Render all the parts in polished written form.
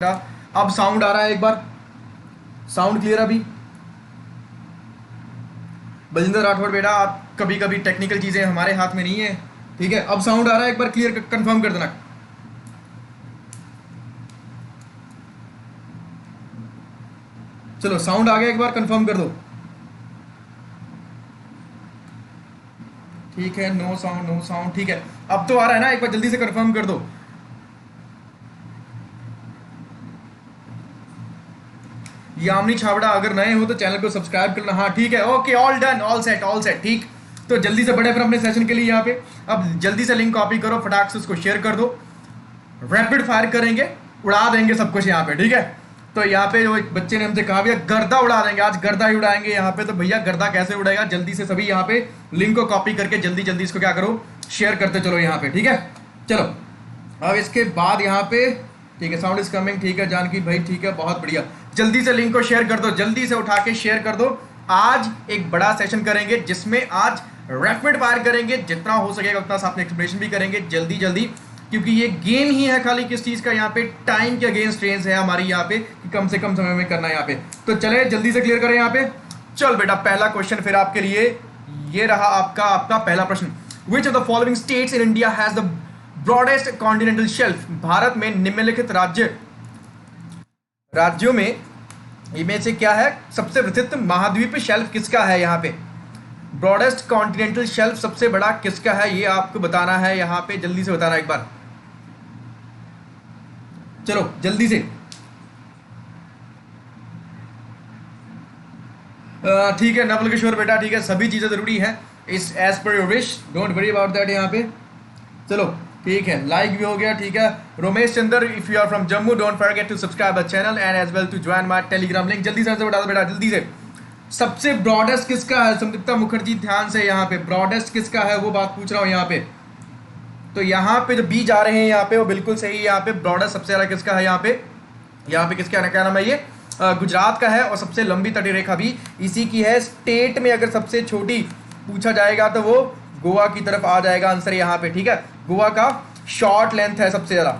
अब साउंड आ रहा है, एक बार साउंड क्लियर अभी। बलजिंदर राठौड़ बेटा, आप कभी कभी टेक्निकल चीज़ें हमारे हाथ में नहीं है, ठीक है। अब साउंड आ रहा है, एक बार क्लियर कंफर्म कर देना। चलो साउंड आ गया, एक बार कंफर्म कर दो। ठीक है, नो साउंड नो साउंड, ठीक है। अब तो आ रहा है ना, एक बार जल्दी से कंफर्म कर दो। यामिनी छाबड़ा, अगर नए हो तो चैनल को सब्सक्राइब करना। हाँ ठीक है, okay, all done, all set all set, ठीक। तो जल्दी से बढ़े फिर अपने सेशन के लिए यहाँ पे। अब जल्दी से लिंक कॉपी करो, फटाक से उसको शेयर कर दो। रैपिड फायर करेंगे, उड़ा देंगे सब कुछ यहाँ पे, ठीक है। तो यहाँ पे जो एक बच्चे ने हमसे कहा भैया गर्दा उड़ा देंगे, आज गर्दा ही उड़ाएंगे यहाँ पे। तो भैया गर्दा कैसे उड़ेगा, जल्दी से सभी यहाँ पे लिंक को कॉपी करके जल्दी जल्दी इसको क्या करो, शेयर करते चलो यहाँ पे, ठीक है। चलो अब इसके बाद यहाँ पे, ठीक है, साउंड इज कमिंग, ठीक है जानकी भाई, ठीक है, बहुत बढ़िया। जल्दी से लिंक को शेयर कर दो, जल्दी से उठा के शेयर कर दो। आज एक बड़ा सेशन करेंगे जिसमें आज रैपिड फायर करेंगे, जितना हो सकेगा उतना साथ में एक्सप्लेनेशन भी करेंगे जल्दी जल्दी, क्योंकि ये गेम ही है खाली किस चीज का, यहाँ पे टाइम के अगेंस्ट रेंज है हमारी यहाँ पे कि कम से कम समय में करना है यहाँ पे। तो चले जल्दी से क्लियर करें यहाँ पे। चल बेटा, पहला क्वेश्चन फिर आपके लिए ये रहा, आपका पहला प्रश्न। विच of the following states in India has the broadest continental shelf? Bharat में निम्नलिखित राज्यों में इनमें से क्या है सबसे विस्तृत महाद्वीप शेल्फ किसका है? यहाँ पे ब्रॉडेस्ट कॉन्टिनेंटल शेल्फ सबसे बड़ा किसका है, ये आपको बताना है यहाँ पे, जल्दी से बताना एक बार। चलो जल्दी से, ठीक है नवल किशोर बेटा, ठीक है, सभी चीजें जरूरी है इस as per your wish, don't worry about that यहाँ पे। चलो ठीक है, लाइक भी हो गया, ठीक है। Romesh Chandra, if you are from Jammu don't forget to subscribe the channel and as well to join my Telegram link. जल्दी से बता दो बेटा, जल्दी से। सबसे ब्रॉडेस्ट किसका है? संदीप्ता मुखर्जी, ध्यान से यहाँ पे, ब्रॉडेस्ट किसका है वो बात पूछ रहा हूँ यहाँ पे। तो यहाँ पे जो बीज आ रहे हैं यहाँ पे वो बिल्कुल सही है। यहाँ पे ब्रॉडेस्ट सबसे ज्यादा किसका है? यहाँ पे किसका क्या नाम है? ये गुजरात का है। और सबसे लंबी तटीय रेखा भी इसी की है। स्टेट में अगर सबसे छोटी पूछा जाएगा तो वो गोवा की तरफ आ जाएगा आंसर यहाँ पे, ठीक है। गोवा का शॉर्ट लेंथ है सबसे ज्यादा।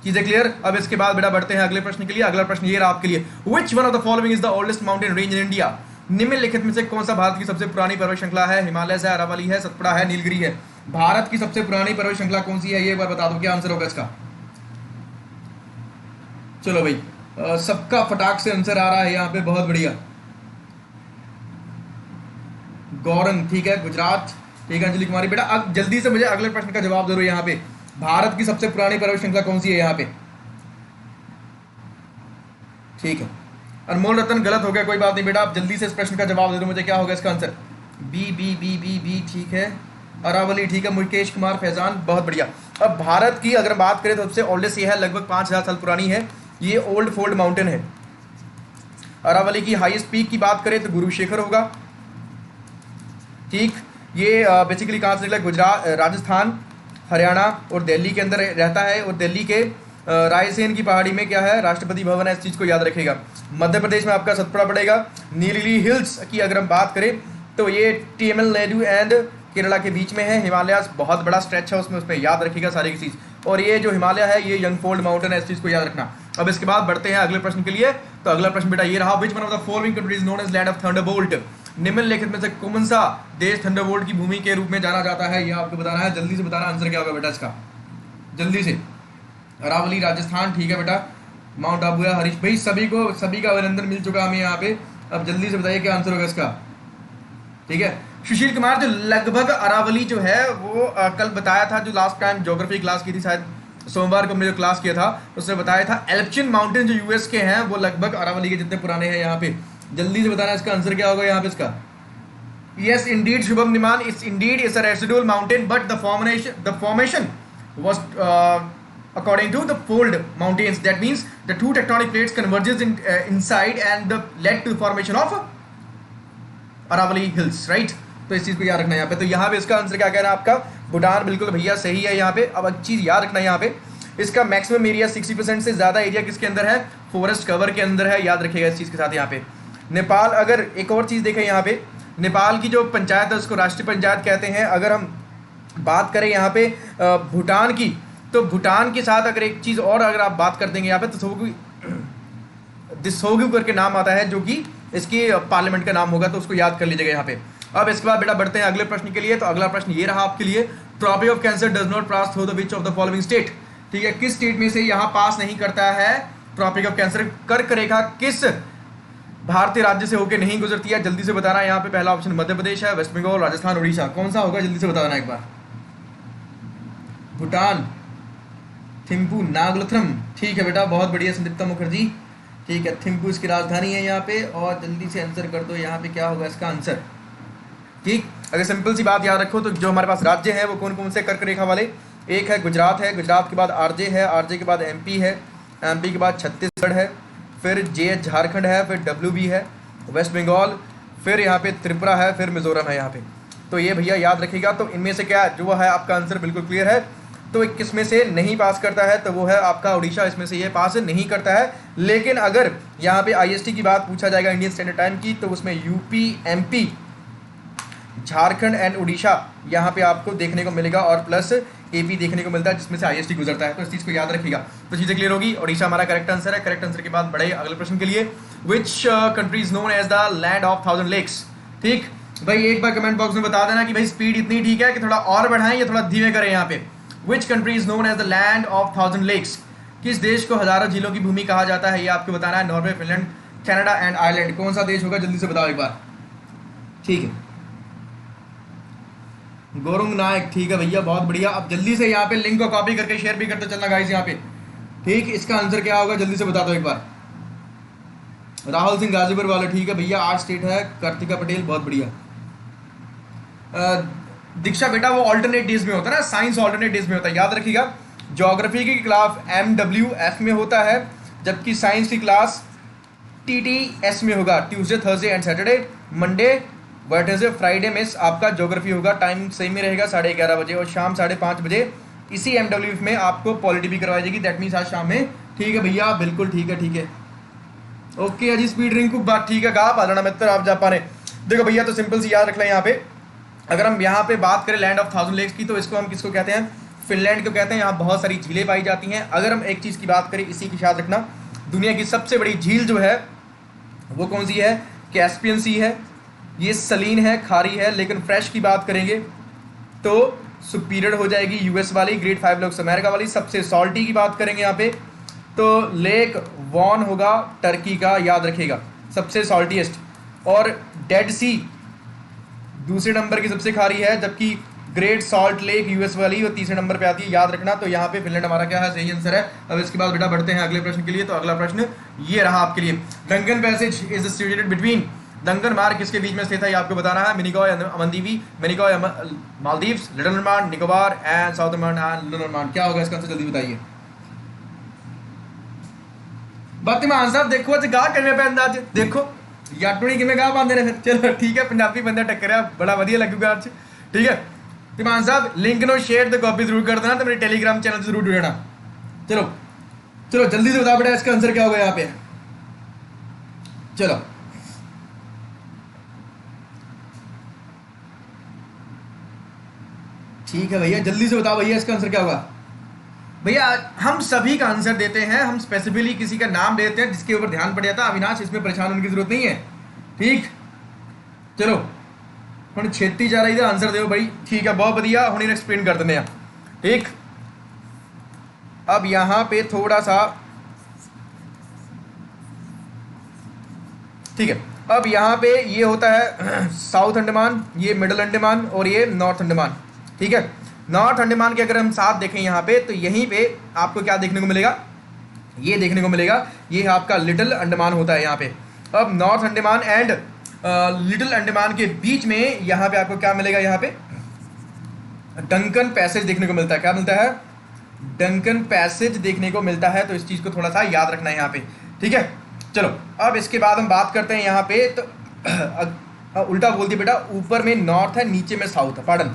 चीजें क्लियर? अब इसके बाद बेटा बढ़ते हैं अगले प्रश्न के लिए। अगला प्रश्न ये रहा आपके लिए, विच one of the following is the oldest mountain range in India? निम्नलिखित में से कौन सा भारत की सबसे पुरानी पर्वत श्रृंखला है? हिमालय है, अरावली है, सतपुड़ा है, नीलगिरी है। भारत की सबसे पुरानी पर्वत श्रृंखला कौन सी है ये बार बता दो, क्या आंसर होगा इसका? चलो भाई, सबका फटाक से आंसर आ रहा है यहाँ पे, बहुत बढ़िया। गौरंग, ठीक है, गुजरात, ठीक है। अंजलि कुमारी बेटा, अब जल्दी से मुझे अगले प्रश्न का जवाब दे दो यहाँ पे, भारत की सबसे पुरानी पर्वत श्रृंखला कौन सी है यहाँ पे? ठीक है, अनमोल रतन गलत हो गया, कोई बात नहीं बेटा, आप जल्दी से इस प्रश्न का जवाब दे दो मुझे, क्या होगा इसका answer? B B B B B, ठीक है, अरावली, ठीक है। मुकेश कुमार फैजान, बहुत बढ़िया। अब भारत की अगर बात करें तो सबसे ओल्डेस्ट ये है, लगभग 5000 साल पुरानी है, ये ओल्ड फोल्ड माउंटेन है। अरावली की हाईएस्ट पीक की बात करें तो गुरु शेखर होगा, ठीक। ये बेसिकली कहाँ से निकला? गुजरात, राजस्थान, हरियाणा और दिल्ली के अंदर रहता है। और दिल्ली के रायसेन की पहाड़ी में क्या है? राष्ट्रपति भवन है, इस चीज़ को याद रखेगा। मध्य प्रदेश में आपका सतपुड़ा पड़ेगा। नीलगिरी हिल्स की अगर हम बात करें तो ये तमिलनाडु एंड केरला के बीच में है। हिमालय बहुत बड़ा स्ट्रेच है उसमें याद रखिएगा सारी की चीज़। और ये जो हिमालय है ये यंगफोल्ड माउंटेन है, इस चीज़ को याद रखना। अब इसके बाद बढ़ते हैं अगले प्रश्न के लिए। तो अगला प्रश्न बेटा ये रहा, which one of the following countries known as land of thunderbolt? निम्नलिखित में से कौन सा देश थंडरबोल्ट की भूमि के रूप में जाना जाता है? ये आपको बताना है, जल्दी से बताना आंसर क्या होगा बेटा इसका, जल्दी से। अरावली राजस्थान, ठीक है बेटा। माउंट आबू है, हरीश भाई, सभी का अभिनंदन मिल चुका हमें यहाँ पे। अब जल्दी से बताइए क्या आंसर होगा इसका, ठीक है। सुशील कुमार, जो लगभग अरावली जो है वो कल बताया था, जो लास्ट टाइम ज्योग्राफी क्लास की थी, शायद सोमवार को हमने जो क्लास किया था उसने बताया था, एल्पचिन माउंटेन जो यूएस के हैं वो लगभग अरावली के जितने पुराने हैं यहाँ पे। जल्दी से बताना इसका आंसर क्या होगा यहाँ पे इसका। Yes indeed Shubham Niman, it's indeed is a residual mountain but the formation was according to the fold mountains, that means the two tectonic plates converges inside and led to the formation of Aravalli hills, right? तो इस चीज को याद रखना यहाँ पे। तो यहाँ पे इसका आंसर क्या कह रहा है आपका? भूटान, बिल्कुल भैया सही है यहाँ पे। अब एक चीज याद रखना यहाँ पे, इसका मैक्सिमम एरिया 60% से ज्यादा एरिया किसके अंदर है? फॉरेस्ट कवर के अंदर है, याद रखिएगा इस चीज के साथ। यहाँ पे नेपाल, अगर एक और चीज देखें यहाँ पे, नेपाल की जो पंचायत है उसको राष्ट्रीय पंचायत कहते हैं। अगर हम बात करें यहाँ पे भूटान की, तो भूटान के साथ अगर एक चीज़ और अगर आप बात कर देंगे यहाँ पे, तो दिसोग्यू करके नाम आता है, जो कि इसके पार्लियामेंट का नाम होगा, तो उसको याद कर लीजिएगा यहाँ पे। अब इसके बाद बेटा बढ़ते हैं अगले प्रश्न के लिए। तो अगला प्रश्न ये रहा आपके लिए, tropic of cancer does not pass through the which of the following state. ठीक है, किस स्टेट में से यहाँ पास नहीं करता है ट्रॉपिक ऑफ कैंसर? कर्क रेखा किस भारतीय राज्य से होकर नहीं गुजरती है? जल्दी से बताना। यहाँ पे पहला ऑप्शन मध्य प्रदेश है, वेस्ट बंगाल, राजस्थान, उड़ीसा। कौन सा होगा जल्दी से बताना एक बार। भूटान, थिम्पू, नागलथम। ठीक है बेटा, बहुत बढ़िया संदीप्ता मुखर्जी। ठीक है, थिम्पू इसकी राजधानी है यहाँ पे। और जल्दी से आंसर कर दो यहाँ पे, क्या होगा इसका आंसर। ठीक, अगर सिंपल सी बात याद रखो तो जो हमारे पास राज्य है वो कौन कौन से कर्क रेखा वाले? एक है गुजरात है, गुजरात के बाद आरजे है, आरजे के बाद एमपी है, एमपी के बाद छत्तीसगढ़ है, फिर जे झारखंड है, फिर डब्ल्यूबी है, वेस्ट बंगाल, फिर यहाँ पे त्रिपुरा है, फिर मिजोरम है यहाँ पे। तो ये भैया याद रखिएगा। तो इनमें से क्या जो है आपका आंसर बिल्कुल क्लियर है। तो 21 में से नहीं पास करता है तो वो है आपका उड़ीसा, इसमें से ये पास नहीं करता है। लेकिन अगर यहाँ पे आईएसटी की बात पूछा जाएगा, इंडियन स्टैंडर्ड टाइम की, तो उसमें UP, MP, Jharkhand and Orissa यहाँ पे आपको देखने को मिलेगा, और प्लस एपी देखने को मिलता है जिसमें से आईएसटी गुजरता है। तो इस चीज़ को याद रखिएगा, तो चीज़ें क्लियर होगी। उड़ीसा हमारा करेक्ट आंसर है। करेक्ट आंसर के बाद बड़े अगले प्रश्न के लिए, which country is known as the land of 1000 lakes. ठीक भाई, एक बार कमेंट बॉक्स में बता देना कि भाई स्पीड इतनी ठीक है कि थोड़ा और बढ़ाएं या थोड़ा धीमे करें यहाँ पे। Which country is known as the land of 1000 lakes. किस देश को हजारों झीलों की भूमि कहा जाता है, ये आपको बताना है। Norway, Finland, Canada and Ireland. कौन सा देश होगा जल्दी से बताओ एक बार। ठीक है, गौरंग नायक। ठीक है भैया, बहुत बढ़िया। अब जल्दी से यहाँ पे लिंक को कॉपी करके शेयर भी करते चलना गाइस यहाँ पे। ठीक, इसका आंसर क्या होगा जल्दी से बता दो एक बार। राहुल सिंह गाजीपुर वाले। ठीक है भैया, 8 स्टेट है। कार्तिका पटेल, बहुत बढ़िया। दीक्षा बेटा, वो ऑल्टरनेट डेज में होता है ना, साइंस ऑल्टरनेट डेज में होता है, याद रखिएगा। ज्योग्राफी की क्लास MWF में होता है, जबकि साइंस की क्लास TTS में होगा। Tuesday, Thursday and Saturday, Monday, Wednesday, Friday में आपका ज्योग्राफी होगा। टाइम सेम ही रहेगा, 11:30 बजे, और शाम 5:30 बजे इसी MWF में आपको पॉलिटी भी करवाई जाएगी। दैट मीन्स आज शाम में। ठीक है भैया, बिल्कुल ठीक है, ठीक है। ओके अजी, स्पीड रिंकू बात ठीक है, कहा पालना मित्र आप जापान है। देखो भैया, तो सिंपल सी याद रख लें यहाँ पे, अगर हम यहाँ पे बात करें लैंड ऑफ 1000 लेक्स की, तो इसको हम किसको कहते हैं? फिनलैंड को कहते हैं। यहाँ बहुत सारी झीलें पाई जाती हैं। अगर हम एक चीज़ की बात करें, इसी की याद रखना, दुनिया की सबसे बड़ी झील जो है वो कौन सी है? कैस्पियन सी है। ये सलीन है, खारी है। लेकिन फ्रेश की बात करेंगे तो सुपीरियर हो जाएगी यूएस वाली, ग्रेट 5 लेक्स अमेरिका वाली। सबसे सॉल्टी की बात करेंगे यहाँ पे तो लेक वॉन होगा टर्की का, याद रखिएगा, सबसे सॉल्टीएस्ट। और डेड सी दूसरे नंबर की सबसे खारी है, जबकि ग्रेट सॉल्ट लेक यूएस वाली वो तीसरे नंबर पे आती है, याद रखना। तो यहाँ पे फिनलैंड हमारा क्या है? सही आंसर है। अब इसके बाद बेटा बढ़ते हैं अगले प्रश्न के लिए। तो अगला प्रश्न ये रहा आपके लिए, Duncan passage is situated between, Duncan मार्ग किसके बीच में स्थित है, ये आपको बताना है। Minicoy, Amindivi, Minicoy, Maldives, Little Andaman, Nicobar and South Andaman and Little Andaman. क्या होगा इसका आंसर, जल्दी बताइए। बत्तीमान साहब देखो आज गा करने पे अंदाज देखो याटुणी किमें गा बांधे ने। चलो ठीक है, पंजाबी बंदा टक्करिया, बड़ा वधिया लगूगा आज। ठीक है तिमान साहब, लिंक नो शेयर तो कॉपी जरूर कर देना, तो मेरे टेलीग्राम चैनल से जरूर जुड़ना। चलो चलो जल्दी से बता बेटा इसका आंसर क्या होगा यहाँ पे। चलो ठीक है भैया, जल्दी से बताओ भैया इसका आंसर क्या होगा। भैया हम सभी का आंसर देते हैं, हम स्पेसिफिकली किसी का नाम देते हैं जिसके ऊपर ध्यान पड़ जाता है। अविनाश, इसमें परेशान होने की जरूरत नहीं है। ठीक चलो हम छेती जा रही थी, आंसर दो भाई। ठीक है, बहुत बढ़िया, हम एक्सप्लेन कर देते हैं। ठीक अब यहाँ पे थोड़ा सा, ठीक है, अब यहाँ पे ये होता है साउथ अंडमान, ये मिडल अंडमान और ये नॉर्थ अंडमान। ठीक है, नॉर्थ अंडमान के अगर हम साथ देखें यहाँ पे, तो यहीं पे आपको क्या देखने को मिलेगा, ये देखने को मिलेगा, ये आपका लिटिल अंडमान होता है यहाँ पे। अब north Andaman and Little Andaman के बीच में यहाँ पे आपको क्या मिलेगा, यहाँ पे डंकन पैसेज देखने को मिलता है। क्या मिलता है? डंकन पैसेज देखने को मिलता है। तो इस चीज़ को थोड़ा सा याद रखना है यहाँ पे। ठीक है, चलो अब इसके बाद हम बात करते हैं यहाँ पे, तो उल्टा बोल दिया बेटा, ऊपर में नॉर्थ है, नीचे में साउथ है, पार्डन,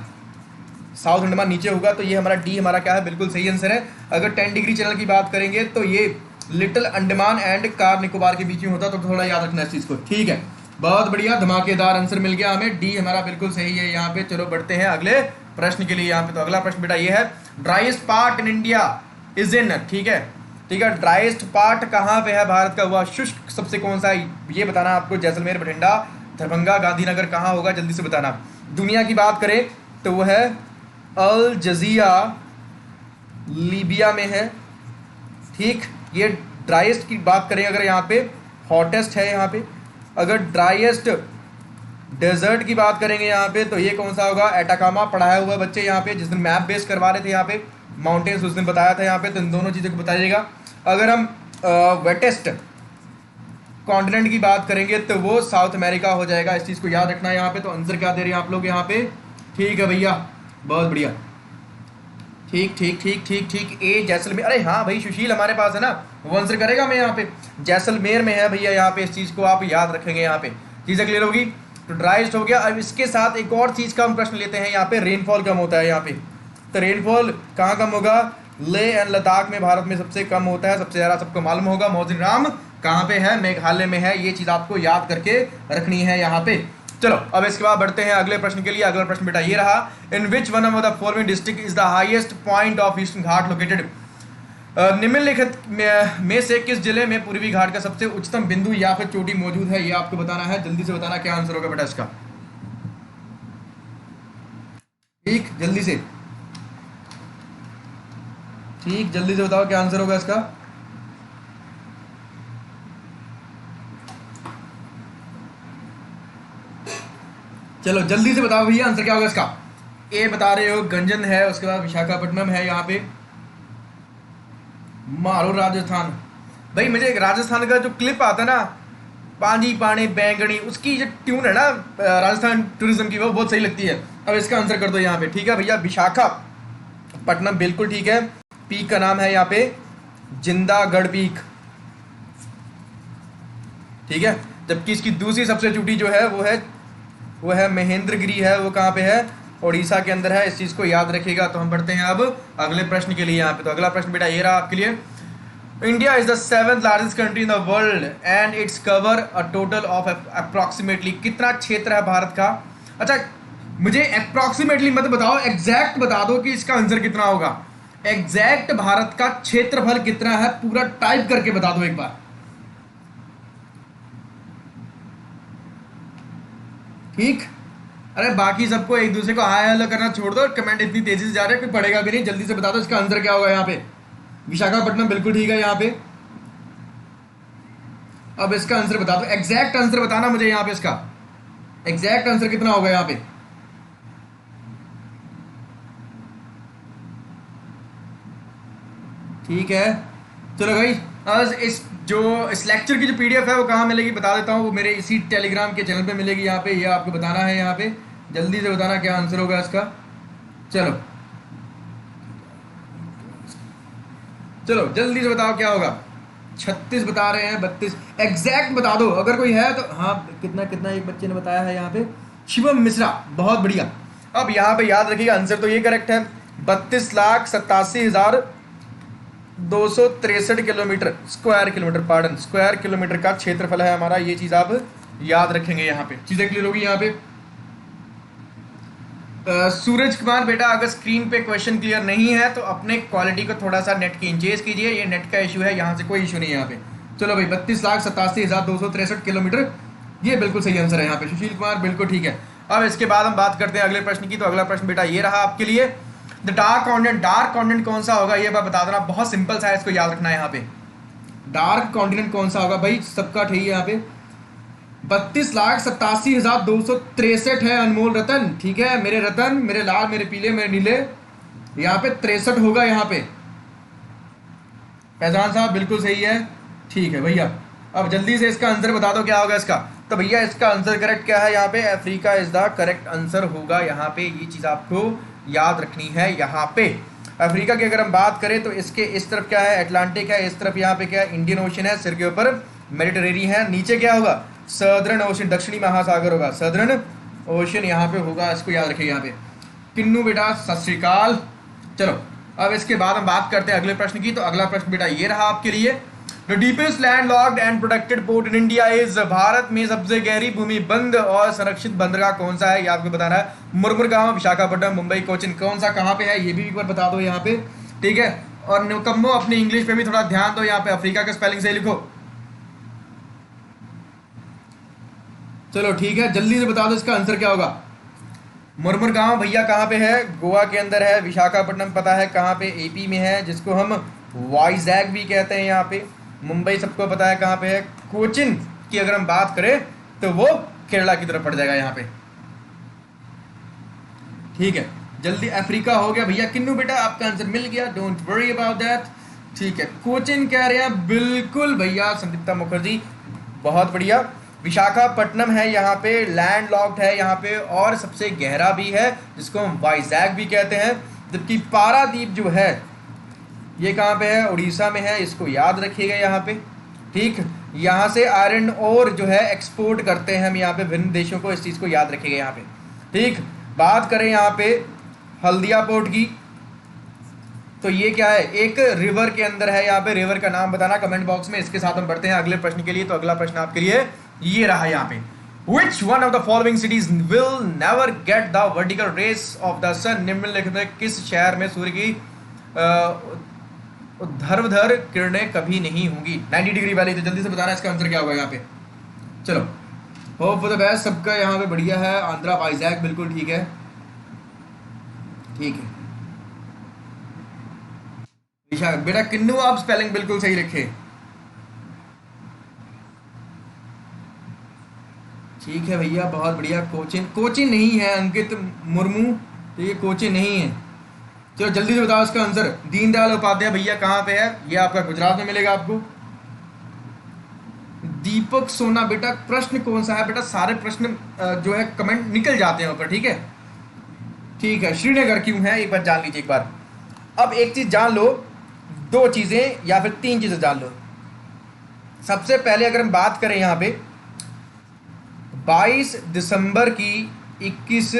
साउथ अंडमान नीचे होगा। तो ये हमारा डी हमारा क्या है, बिल्कुल सही आंसर है। अगर 10 डिग्री चैनल की बात करेंगे तो ये little Andaman and car Nicobar के बीच में होता, तो थोड़ा याद रखना इस चीज़ को। ठीक है, बहुत बढ़िया, धमाकेदार आंसर मिल गया हमें, डी हमारा बिल्कुल सही है यहाँ पे। चलो बढ़ते हैं अगले प्रश्न के लिए यहाँ पे। तो अगला प्रश्न बेटा ये है, driest part in India is in, ठीक है, ठीक है, ड्राइएस्ट पार्ट कहाँ पे है भारत का, हुआ शुष्क सबसे कौन सा है ये बताना आपको। जैसलमेर, बठिंडा, दरभंगा, गांधीनगर कहाँ होगा, जल्दी से बताना। दुनिया की बात करें तो वो है अल जजिया, लीबिया में है, ठीक। ये ड्राइएस्ट की बात करें अगर यहाँ पे हॉटेस्ट है यहाँ पे। अगर ड्राइएस्ट डेजर्ट की बात करेंगे यहाँ पे तो ये कौन सा होगा, एटाकामा। पढ़ाया हुआ बच्चे यहाँ पे, जिस दिन मैप बेस करवा रहे थे यहाँ पे माउंटेन्स उस दिन बताया था यहाँ पे, तो इन दोनों चीज़ों को बताइएगा। अगर हम वेटेस्ट कॉन्टिनेंट की बात करेंगे तो वो साउथ अमेरिका हो जाएगा, इस चीज़ को याद रखना है यहाँ पे। तो आंसर क्या दे रहे हैं आप लोग यहाँ पे, ठीक है भैया, बहुत बढ़िया, ठीक ठीक ठीक ठीक ठीक। ए जैसलमेर, अरे हाँ भाई सुशील हमारे पास है ना, वो आंसर करेगा। मैं यहाँ पे जैसलमेर में है भैया, यहाँ पे इस चीज़ को आप याद रखेंगे, यहाँ पे चीज़ें क्लियर होगी। तो ड्राइस्ट हो गया। अब इसके साथ एक और चीज़ का हम प्रश्न लेते हैं, यहाँ पे रेनफॉल कम होता है यहाँ पे, तो रेनफॉल कहाँ कम होगा, लेह एंड लद्दाख में भारत में सबसे कम होता है, सबसे ज़्यादा सबको मालूम होगा। मौजिनराम कहाँ पे है, मेघालय में है, ये चीज़ आपको याद करके रखनी है यहाँ पे। चलो अब इसके बाद बढ़ते हैं अगले प्रश्न के लिए। अगला प्रश्न बेटा ये रहा, in which one of the following district is the highest point of Eastern Ghat located. निम्नलिखित में से किस जिले में पूर्वी घाट का सबसे उच्चतम बिंदु या फिर चोटी मौजूद है, ये आपको बताना है। जल्दी से बताना क्या आंसर होगा बेटा इसका, ठीक, जल्दी से, ठीक, जल्दी से बताओ क्या आंसर होगा इसका। चलो जल्दी से बताओ भैया आंसर क्या होगा इसका। ए बता रहे हो गंजन है, उसके बाद विशाखापट्टनम है यहाँ पे, मारो राजस्थान। भाई मुझे एक राजस्थान का जो क्लिप आता है ना, पानी पानी बैंगनी, उसकी जो ट्यून है ना राजस्थान टूरिज्म की, वो बहुत सही लगती है। अब इसका आंसर कर दो यहाँ पे, ठीक है भैया, विशाखापट्टनम बिल्कुल ठीक है। पीक का नाम है यहाँ पे जिंदागढ़ पीक, ठीक है। जबकि इसकी दूसरी सबसे चोटी जो है वो है महेंद्रगिरी है, वो कहाँ पे है, उड़ीसा के अंदर है, इस चीज़ को याद रखिएगा। तो हम बढ़ते हैं अब अगले प्रश्न के लिए यहाँ पे। तो अगला प्रश्न बेटा ये रहा आपके लिए, India is the 7th largest country in the world and its cover a total of approximately, कितना क्षेत्र है भारत का। अच्छा मुझे अप्रॉक्सीमेटली मत बताओ, एग्जैक्ट बता दो कि इसका आंसर कितना होगा। एग्जैक्ट भारत का क्षेत्रफल कितना है पूरा टाइप करके बता दो एक बार, ठीक। अरे बाकी सबको एक दूसरे को हाय हेलो करना छोड़ दो, कमेंट इतनी तेजी से जा रहे हैं कोई पढ़ेगा भी नहीं। जल्दी से बता दो इसका आंसर क्या होगा यहाँ पे। विशाखापट्टनम बिल्कुल ठीक है यहाँ पे। अब इसका आंसर बता दो, एग्जैक्ट आंसर बताना मुझे यहाँ पे, इसका एग्जैक्ट आंसर कितना होगा यहाँ पे। ठीक है चलो भाई, आज इस लेक्चर की जो पीडीएफ है वो कहाँ मिलेगी बता देता हूँ, वो मेरे इसी टेलीग्राम के चैनल पे मिलेगी। यहाँ पे ये आपको बताना है, यहाँ पे जल्दी से बताना क्या आंसर होगा इसका। चलो चलो जल्दी से बताओ क्या होगा। 36 बता रहे हैं, 32 एग्जैक्ट बता दो अगर कोई है तो। हाँ कितना कितना एक बच्चे ने बताया है यहाँ पे, शिवम मिश्रा, बहुत बढ़िया। अब यहाँ पे याद रखिएगा आंसर तो ये करेक्ट है, 32,87,263 kilometre square kilometre, pardon square kilometre का क्षेत्रफल है हमारा। ये चीज़ आप याद रखेंगे यहाँ पे, चीज़ें क्लियर होगी यहाँ पे। सूरज कुमार बेटा अगर स्क्रीन पे क्वेश्चन क्लियर नहीं है तो अपने क्वालिटी को थोड़ा सा नेट की इंचेज कीजिए, ये नेट का इशू है, यहाँ से कोई इशू नहीं है यहाँ पे। चलो भाई 32,87,263 किलोमीटर, ये बिल्कुल सही आंसर है यहाँ पे। सुशील कुमार बिल्कुल ठीक है। अब इसके बाद हम बात करते हैं अगले प्रश्न की। तो अगला प्रश्न बेटा ये रहा आपके लिए, द डार्क कॉन्टिनेंट कौन सा होगा, ये बात बता देना, बहुत सिंपल सा है, इसको याद रखना है यहाँ पे। डार्क कॉन्टिनेंट कौन सा होगा भाई, सबका ठीक है यहाँ पे। 32,87,263 है अनमोल रतन, ठीक है मेरे रतन, मेरे लाल, मेरे पीले, मेरे नीले, यहाँ पे 63 होगा यहाँ पे। फैजान साहब बिल्कुल सही है, ठीक है भैया। अब जल्दी से इसका आंसर बता दो क्या होगा इसका। तो भैया इसका आंसर करेक्ट क्या है यहाँ पे, Africa is the correct answer होगा यहाँ पे। ये चीज़ आपको याद रखनी है यहाँ पे। अफ्रीका की अगर हम बात करें तो इसके इस तरफ क्या है, अटलांटिक है, इस तरफ यहाँ पे क्या है, इंडियन ओशन है, सिर के ऊपर मेडिटेरेनियन है, नीचे क्या होगा, सदर्न ओशन, दक्षिणी महासागर होगा, सदर्न ओशन यहाँ पे होगा, इसको याद रखिए यहाँ पे। किन्नू बेटा सत श्री अकाल। चलो अब इसके बाद हम बात करते हैं अगले प्रश्न की। तो अगला प्रश्न बेटा ये रहा आपके लिए, the deepest land locked and protected port in India is, Bharat में सबसे गहरी भूमि बंद और संरक्षित बंदरगाह कौन सा है, ये आपको बताना है। मुरमुरगांव, विशाखापट्टनम, मुंबई, कोचिन, कौन सा कहाँ पे है ये भी एक बार बता दो यहाँ पे, ठीक है। और निकम्मो अपनी इंग्लिश पे भी थोड़ा ध्यान दो, यहाँ पे अफ्रीका का स्पेलिंग सही लिखो। चलो ठीक है, जल्दी से बता दो इसका आंसर क्या होगा। मुरमुरगांव भैया कहाँ पे है, गोवा के अंदर है। विशाखापट्टनम पता है कहाँ पे, एपी में है, जिसको हम वाइजैग भी कहते हैं यहाँ पे। मुंबई सबको पता है कहाँ पे है। कोचिन की अगर हम बात करें तो वो केरला की तरफ पड़ जाएगा यहाँ पे, ठीक है। जल्दी, अफ्रीका हो गया भैया। किन्नू बेटा आपका आंसर मिल गया, डोंट वरी अबाउट दैट, ठीक है। कोचिन कह रहे हैं, बिल्कुल भैया संदीप्ता मुखर्जी, बहुत बढ़िया। विशाखापट्टनम है यहाँ पे, लैंड लॉक्ड है यहाँ पे और सबसे गहरा भी है, जिसको हम वाइजैग भी कहते हैं। जबकि पारादीप जो है ये कहाँ पे है, उड़ीसा में है, इसको याद रखिएगा यहाँ पे, ठीक। यहाँ से आयरन ओर जो है एक्सपोर्ट करते हैं हम यहाँ पे विभिन्न देशों को, इस चीज़ को याद रखिएगा यहाँ पे, ठीक। बात करें यहाँ पे हल्दिया पोर्ट की, तो ये क्या है, एक रिवर के अंदर है यहाँ पे। रिवर का नाम बताना कमेंट बॉक्स में। इसके साथ हम बढ़ते हैं अगले प्रश्न के लिए। तो अगला प्रश्न आपके लिए ये रहा यहाँ पे, Which one of the following cities will never get the vertical rays of the sun? निम्नलिखित में किस शहर में सूर्य की ऊर्ध्वाधर किरणें कभी नहीं होंगी 90 डिग्री वाली। तो जल्दी से बताना इसका आंसर क्या होगा यहाँ पे। चलो, होप फॉर द बेस्ट, सबका यहाँ पे बढ़िया है। आंध्रा वाइजैग बिल्कुल ठीक है, ठीक है। विशाख बेटा, किन्नू आप स्पेलिंग बिल्कुल सही रखे, ठीक है भैया, बहुत बढ़िया। कोचिन, कोचिन नहीं है अंकित मुर्मू, तो ये कोचिन नहीं है। चलो जल्दी से बताओ इसका आंसर। दीनदयाल उपाध्याय भैया कहाँ पे है, ये आपका गुजरात में मिलेगा आपको। दीपक सोना बेटा, प्रश्न कौन सा है बेटा, सारे प्रश्न जो है कमेंट निकल जाते हैं ऊपर, ठीक है, ठीक है। श्रीनगर क्यों है एक बार जान लीजिए एक बार। अब एक चीज जान लो, दो चीजें या फिर तीन चीजें जान लो। सबसे पहले अगर हम बात करें यहाँ पे 22 दिसंबर की 21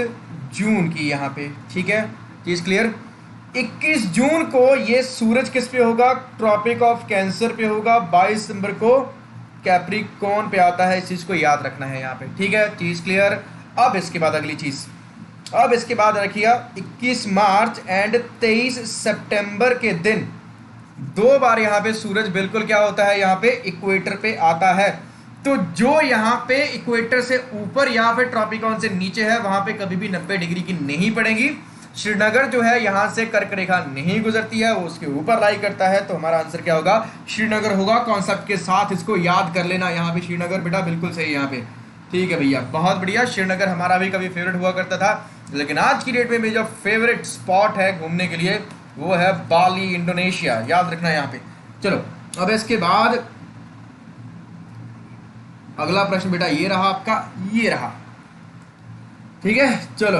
जून की यहाँ पे, ठीक है, चीज क्लियर। 21 जून को ये सूरज किस पे होगा, ट्रॉपिक ऑफ कैंसर पे होगा। 22 दिसंबर को कैप्रिकॉर्न पे आता है, इस चीज को याद रखना है यहाँ पे, ठीक है, चीज क्लियर। अब इसके बाद अगली चीज, अब इसके बाद रखिएगा 21 मार्च एंड 23 सितंबर के दिन दो बार यहाँ पे सूरज बिल्कुल क्या होता है, यहाँ पे इक्वेटर पे आता है। तो जो यहाँ पे इक्वेटर से ऊपर या फिर ट्रॉपिकॉन से नीचे है, वहां पे कभी भी 90 डिग्री की नहीं पड़ेगी। श्रीनगर जो है यहाँ से कर्क रेखा नहीं गुजरती है, वो उसके ऊपर लाई करता है। तो हमारा आंसर क्या होगा, श्रीनगर होगा। कॉन्सेप्ट के साथ इसको याद कर लेना, यहाँ पे श्रीनगर बेटा बिल्कुल सही यहाँ पे, ठीक है भैया, बहुत बढ़िया। श्रीनगर हमारा भी कभी फेवरेट हुआ करता था, लेकिन आज की डेट में मेरी जो फेवरेट स्पॉट है घूमने के लिए वो है बाली, इंडोनेशिया, याद रखना यहाँ पे। चलो अब इसके बाद अगला प्रश्न बेटा ये रहा आपका, ये रहा, ठीक है। चलो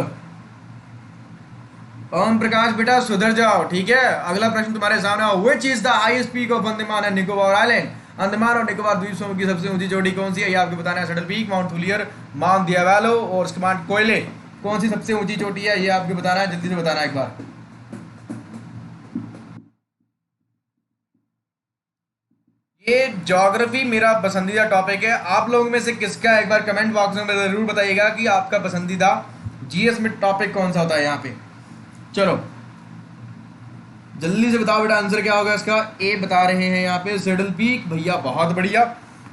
ओम प्रकाश बेटा सुधर जाओ, ठीक है। अगला प्रश्न तुम्हारे सामने, which is the highest peak of Andaman and Nicobar island. Andaman और निकोबार द्वीप समूह की सबसे ऊंची चोटी कौन सी है, ये आपको बताना है। Saddle Peak, Mount Thuillier, Mount Diavolo और उसके बाद कोयले, कौन सी सबसे ऊंची चोटी है, ये आपको बताना है। जल्दी से बताना एक बार। ये ज्योग्राफी मेरा पसंदीदा टॉपिक है। आप लोगों में से किसका, एक बार कमेंट बॉक्स में जरूर बताइएगा कि आपका पसंदीदा जीएस में टॉपिक कौन सा होता है यहाँ पे। चलो जल्दी से बताओ बेटा आंसर क्या होगा इसका। ए बता रहे हैं यहाँ पे सैडल पीक, भैया बहुत बढ़िया।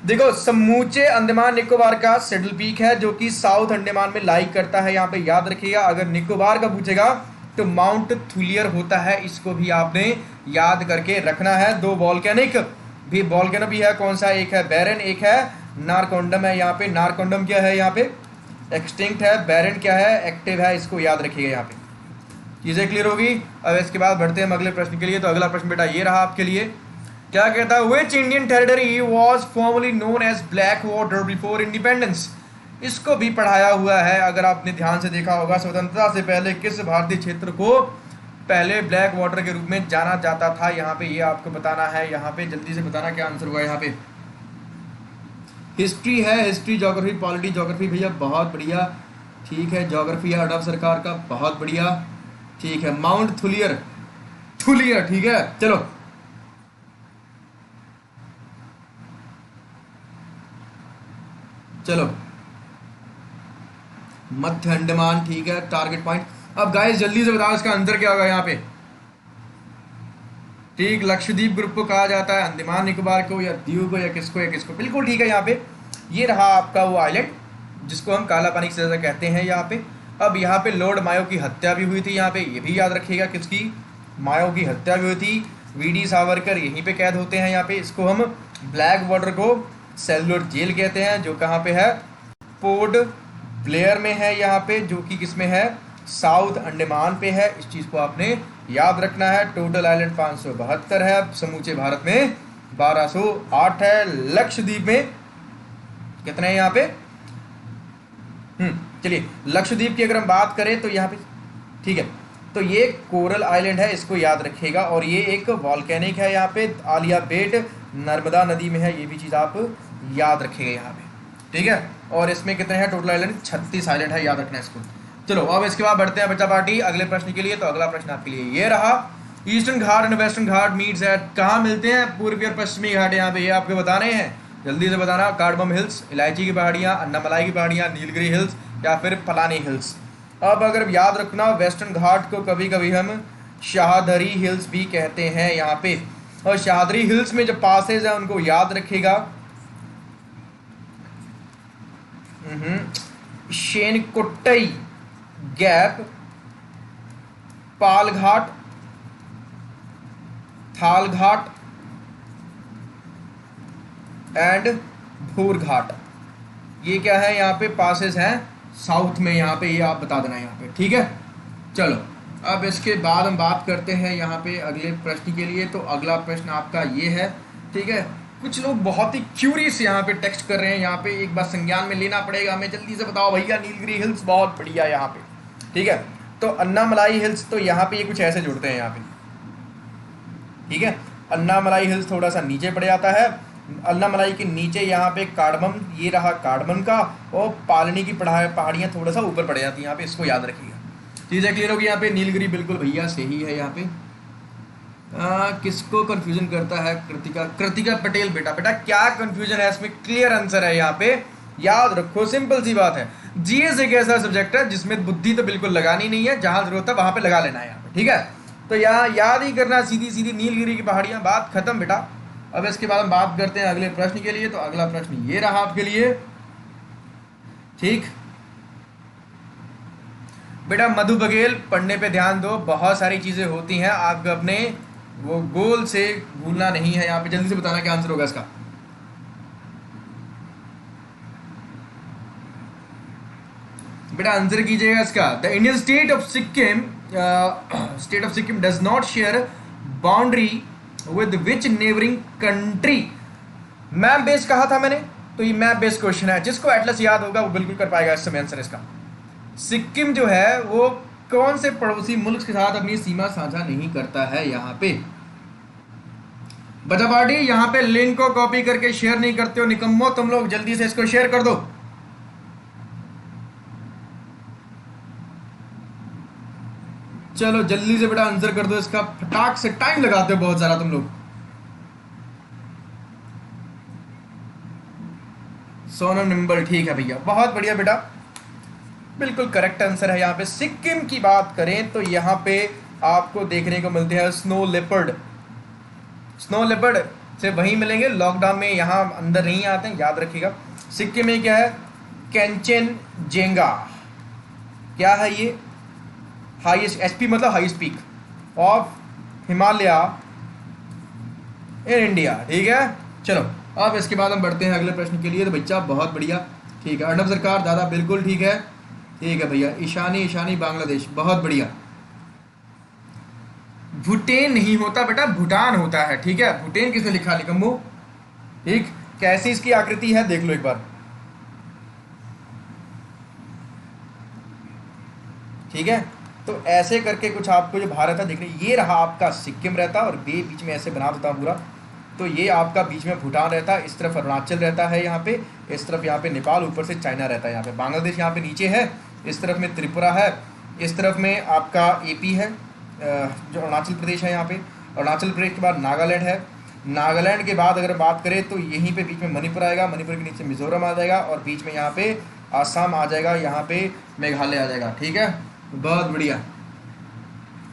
देखो समूचे अंडमान निकोबार का सैडल पीक है, जो कि साउथ अंडमान में लाई करता है, यहाँ पे याद रखिएगा। अगर निकोबार का पूछेगा तो माउंट थुलियर होता है, इसको भी आपने याद करके रखना है। दो वॉल्केनिक भी, वॉल्केनो भी है, कौन सा, एक है बैरन, एक है नारकोंडम है यहाँ पे। नारकोंडम क्या है यहाँ पे, एक्सटिंक्ट है। बैरन क्या है, एक्टिव है, इसको याद रखिएगा यहाँ पे। चीज़ें क्लियर होगी। अब इसके बाद बढ़ते हैं अगले प्रश्न के लिए। तो अगला प्रश्न बेटा ये रहा आपके लिए, क्या कहता है, which Indian territory was formally known as black water before independence. इसको भी पढ़ाया हुआ है, अगर आपने ध्यान से देखा होगा। स्वतंत्रता से पहले किस भारतीय क्षेत्र को पहले ब्लैक वाटर के रूप में जाना जाता था, यहाँ पे ये आपको बताना है। यहाँ पे जल्दी से बताना क्या आंसर हुआ यहाँ पे। हिस्ट्री है, हिस्ट्री, ज्योग्राफी, पॉलिटी, ज्योग्राफी भैया बहुत बढ़िया, ठीक है। ज्योग्राफी है अरब सरकार का, बहुत बढ़िया, ठीक है। माउंट थुलियर, थुलियर, ठीक है। चलो चलो, मध्य अंडमान ठीक है, टारगेट पॉइंट। अब गाइस जल्दी से बताओ इसका आंसर क्या होगा यहाँ पे। ठीक, लक्षद्वीप ग्रुप को कहा जाता है, अंडमान निकोबार को या दीव को या किसको, बिल्कुल ठीक है। यहाँ पे ये रहा आपका वो आइलैंड जिसको हम काला पानी की सजा कहते हैं यहाँ पे। अब यहाँ पे लॉर्ड मायो की हत्या भी हुई थी यहाँ पे, ये भी याद रखिएगा, किसकी, मायो की हत्या भी हुई थी। वीडी सावरकर यहीं पे कैद होते हैं यहाँ पे। इसको हम ब्लैक वाटर को सेलुलर जेल कहते हैं, जो कहाँ पे है, पोर्ट ब्लेयर में है यहाँ पे, जो कि किस में है, साउथ अंडमान पे है। इस चीज़ को आपने याद रखना है। टोटल आइलैंड 572 है, समूचे भारत में 1208 है, लक्षद्वीप में कितने हैं यहाँ पे। चलिए, लक्षद्वीप की अगर हम बात करें तो यहाँ पे ठीक है, तो ये कोरल आइलैंड है, इसको याद रखिएगा। और ये एक वॉल्केनिक है यहाँ पे, आलिया बेट नर्मदा नदी में है, ये भी चीज़ आप याद रखिएगा यहाँ पे, ठीक है। और इसमें कितने हैं टोटल आइलैंड, 36 आइलैंड है, याद रखना है इसको। चलो अब इसके बाद बढ़ते हैं बच्चा पार्टी अगले प्रश्न के लिए। तो अगला प्रश्न आपके लिए ये रहा, eastern Ghat and western Ghat meets eight, कहाँ मिलते हैं पूर्वी और पश्चिमी घाट यहाँ पे, ये आपको बता रहे हैं, जल्दी से बताना। कार्डमम हिल्स, इलायची की पहाड़ियाँ, अन्नामलाई की पहाड़ियाँ, नीलगिरी हिल्स या फिर पलानी हिल्स। अब अगर याद रखना, वेस्टर्न घाट को कभी कभी हम शाहदरी हिल्स भी कहते हैं यहाँ पे। और शाहदरी हिल्स में जो पासेज है उनको याद रखिएगा, शेनकोट्टई गैप, पाल घाट, थाल घाट एंड भूर घाट, ये क्या है यहाँ पे पासेस हैं साउथ में यहाँ पे, ये आप बता देना यहाँ पे, ठीक है। चलो अब इसके बाद हम बात करते हैं यहाँ पे अगले प्रश्न के लिए। तो अगला प्रश्न आपका ये है, ठीक है। कुछ लोग बहुत ही क्यूरियस यहाँ पे टेक्स्ट कर रहे हैं, यहाँ पे एक बार संज्ञान में लेना पड़ेगा हमें, जल्दी से बताओ भैया। नीलगिरी हिल्स बहुत बढ़िया यहाँ पे, ठीक है। तो अन्नामलाई हिल्स, तो यहाँ पे ये कुछ ऐसे जुड़ते हैं यहाँ पे, ठीक है। अन्नामलाई हिल्स थोड़ा सा नीचे पड़ जाता है, अन्नामलाई के नीचे यहाँ पे कार्डमम, ये रहा कार्डमम का, और पालनी की पहाड़ियाँ थोड़ा सा ऊपर पड़ जाती हैं यहाँ पे, इसको याद रखिएगा। चीज़ें क्लियर होगी यहाँ पे। नीलगिरी बिल्कुल भैया सही है यहाँ पे। किसको कंफ्यूजन करता है, कृतिका पटेल, बेटा क्या कंफ्यूजन है इसमें, क्लियर आंसर है यहाँ पे, याद रखो, सिंपल सी बात है। जीएस एक ऐसा सब्जेक्ट है जिसमें बुद्धि तो बिल्कुल लगानी नहीं है, जहां जरूरत है वहां पे लगा लेना है यहाँ पे, ठीक है। तो यहाँ याद ही करना, सीधी सीधी नीलगिरी की पहाड़ियाँ, बात खत्म बेटा। अब इसके बाद हम बात करते हैं अगले प्रश्न के लिए। तो अगला प्रश्न ये रहा आपके लिए, ठीक बेटा। मधु बघेल पढ़ने पे ध्यान दो, बहुत सारी चीजें होती हैं, आपको अपने वो गोल से भूलना नहीं है यहाँ पे। जल्दी से बताना क्या आंसर होगा इसका। बेटा आंसर कीजिएगा इसका। The Indian state of Sikkim does not share boundary with which neighbouring country. Map base कहा था मैंने, तो ये मैप बेस क्वेश्चन है, जिसको एटलस याद होगा वो बिल्कुल कर पाएगा इस समय आंसर इसका। सिक्किम जो है वो कौन से पड़ोसी मुल्क के साथ अपनी सीमा साझा नहीं करता है यहाँ पे। बच्चा पार्टी यहाँ पे लिंक को कॉपी करके शेयर नहीं करते हो, निकम्मो तुम लोग, जल्दी से इसको शेयर कर दो। चलो जल्दी से बेटा आंसर कर दो इसका, फटाक से, टाइम लगाते हो बहुत सारा तुम लोग। सोनम निम्बल, ठीक है भैया, बहुत बढ़िया बेटा, बिल्कुल करेक्ट आंसर है यहाँ पे। सिक्किम की बात करें तो यहाँ पे आपको देखने को मिलते हैं स्नो लेपर्ड। स्नो लेपर्ड से वहीं मिलेंगे, लॉकडाउन में यहाँ अंदर नहीं आते हैं, याद रखिएगा। सिक्किम में क्या है, कैंचनजेंगा, क्या है ये, हाईएस्ट एचपी मतलब highest peak of Himalaya in India, ठीक है। चलो अब इसके बाद हम बढ़ते हैं अगले प्रश्न के लिए। तो बच्चा बहुत बढ़िया, ठीक है। अर्नब सरकार दादा बिल्कुल ठीक है, ठीक है भैया। ईशानी बांग्लादेश, बहुत बढ़िया। भूटान नहीं होता बेटा, भूटान होता है, ठीक है। भूटान किसने लिखा, निकम्मू, ठीक। कैसी इसकी आकृति है देख लो एक बार, ठीक है। तो ऐसे करके कुछ आपको जो भारत है देखने, ये रहा आपका सिक्किम रहता और बीच में ऐसे बना देता हूँ पूरा। तो ये आपका बीच में भूटान रहता है, इस तरफ अरुणाचल रहता है यहाँ पे, इस तरफ यहाँ पे नेपाल, ऊपर से चाइना रहता है यहाँ पे, बांग्लादेश यहाँ पे नीचे है, इस तरफ में त्रिपुरा है, इस तरफ में आपका एपी है जो अरुणाचल प्रदेश है यहाँ पे, अरुणाचल प्रदेश के बाद नागालैंड है, नागालैंड के बाद अगर बात करें तो यहीं पे बीच में मणिपुर आएगा, मणिपुर के नीचे मिजोरम आ जाएगा और बीच में यहाँ पे आसाम आ जाएगा, यहाँ पे मेघालय आ जाएगा। ठीक है, बहुत बढ़िया।